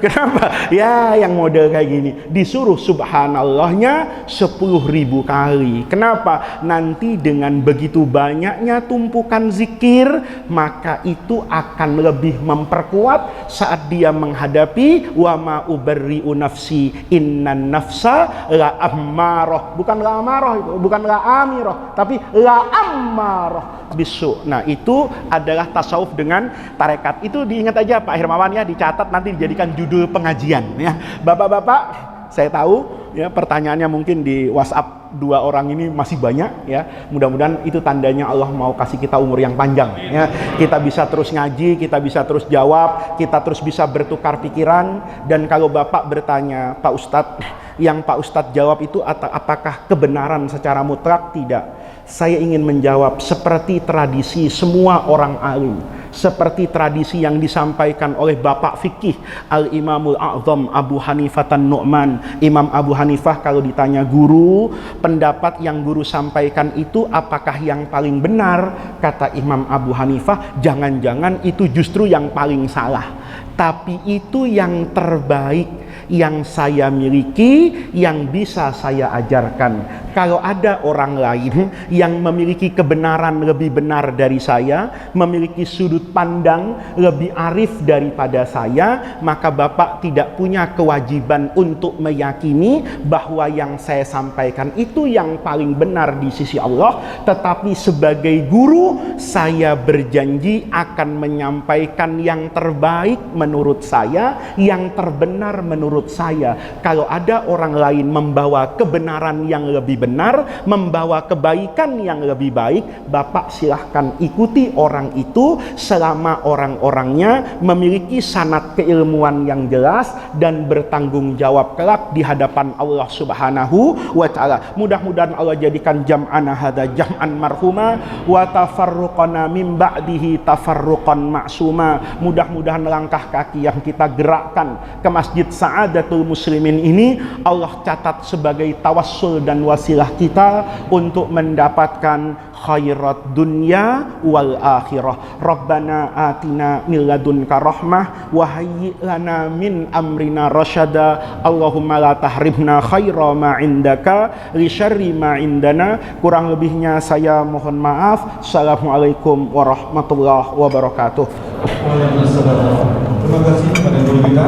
[SPEAKER 1] Kenapa? Ya yang model kayak gini disuruh subhanallahnya 10.000 kali. Kenapa? Nanti dengan begitu banyaknya tumpukan zikir, maka itu akan lebih memperkuat saat dia menghadapi wa ma ubarri'u nafsi innan nafsa la ammarah. Bukan la amarah itu, bukan la amirah, tapi la ammarah bisu. Nah, itu adalah tasawuf dengan tarekat. Itu diingat aja Pak Hermawan ya, dicatat nanti dijadikan judul pengajian ya. Bapak-bapak, saya tahu ya pertanyaannya mungkin di WhatsApp 2 orang ini masih banyak ya. Mudah-mudahan itu tandanya Allah mau kasih kita umur yang panjang ya. Kita bisa terus ngaji, kita bisa terus jawab, kita terus bisa bertukar pikiran. Dan kalau Bapak bertanya, Pak Ustadz, yang Pak Ustadz jawab itu apakah kebenaran secara mutlak? Tidak. Saya ingin menjawab seperti tradisi semua orang alim, seperti tradisi yang disampaikan oleh Bapak Fikih Al-Imamul A'zam Abu Hanifah An-Nu'man. Imam Abu Hanifah kalau ditanya guru, pendapat yang guru sampaikan itu apakah yang paling benar? Kata Imam Abu Hanifah, jangan-jangan itu justru yang paling salah, tapi itu yang terbaik yang saya miliki, yang bisa saya ajarkan. Kalau ada orang lain yang memiliki kebenaran lebih benar dari saya, memiliki sudut pandang lebih arif daripada saya, maka Bapak tidak punya kewajiban untuk meyakini bahwa yang saya sampaikan itu yang paling benar di sisi Allah. Tetapi sebagai guru, saya berjanji akan menyampaikan yang terbaik menurut saya, yang terbenar menurut saya. Kalau ada orang lain membawa kebenaran yang lebih benar, membawa kebaikan yang lebih baik, Bapak silahkan ikuti orang itu selama orang-orangnya memiliki sanad keilmuan yang jelas dan bertanggung jawab kelak di hadapan Allah Subhanahu wa ta'ala. Mudah-mudahan Allah jadikan jam'ana hadza jam'an marhuma wa tafarruqana min ba'dihi tafarruqan ma'suma. Mudah-mudahan langkah kaki yang kita gerakkan ke Masjid Sa'adatul Muslimin ini Allah catat sebagai tawassul dan wasilah kita untuk mendapatkan khairat dunya wal akhirah. Rabbana atina min ladunka rahmah wa hayyi lana min amrina rasyada. Allahumma la tahrimna khaira ma indaka li syarri ma indana. Kurang lebihnya saya mohon maaf. Assalamualaikum warahmatullahi wabarakatuh.
[SPEAKER 3] Waalaikumsalam. Terima kasih kepada guru kita.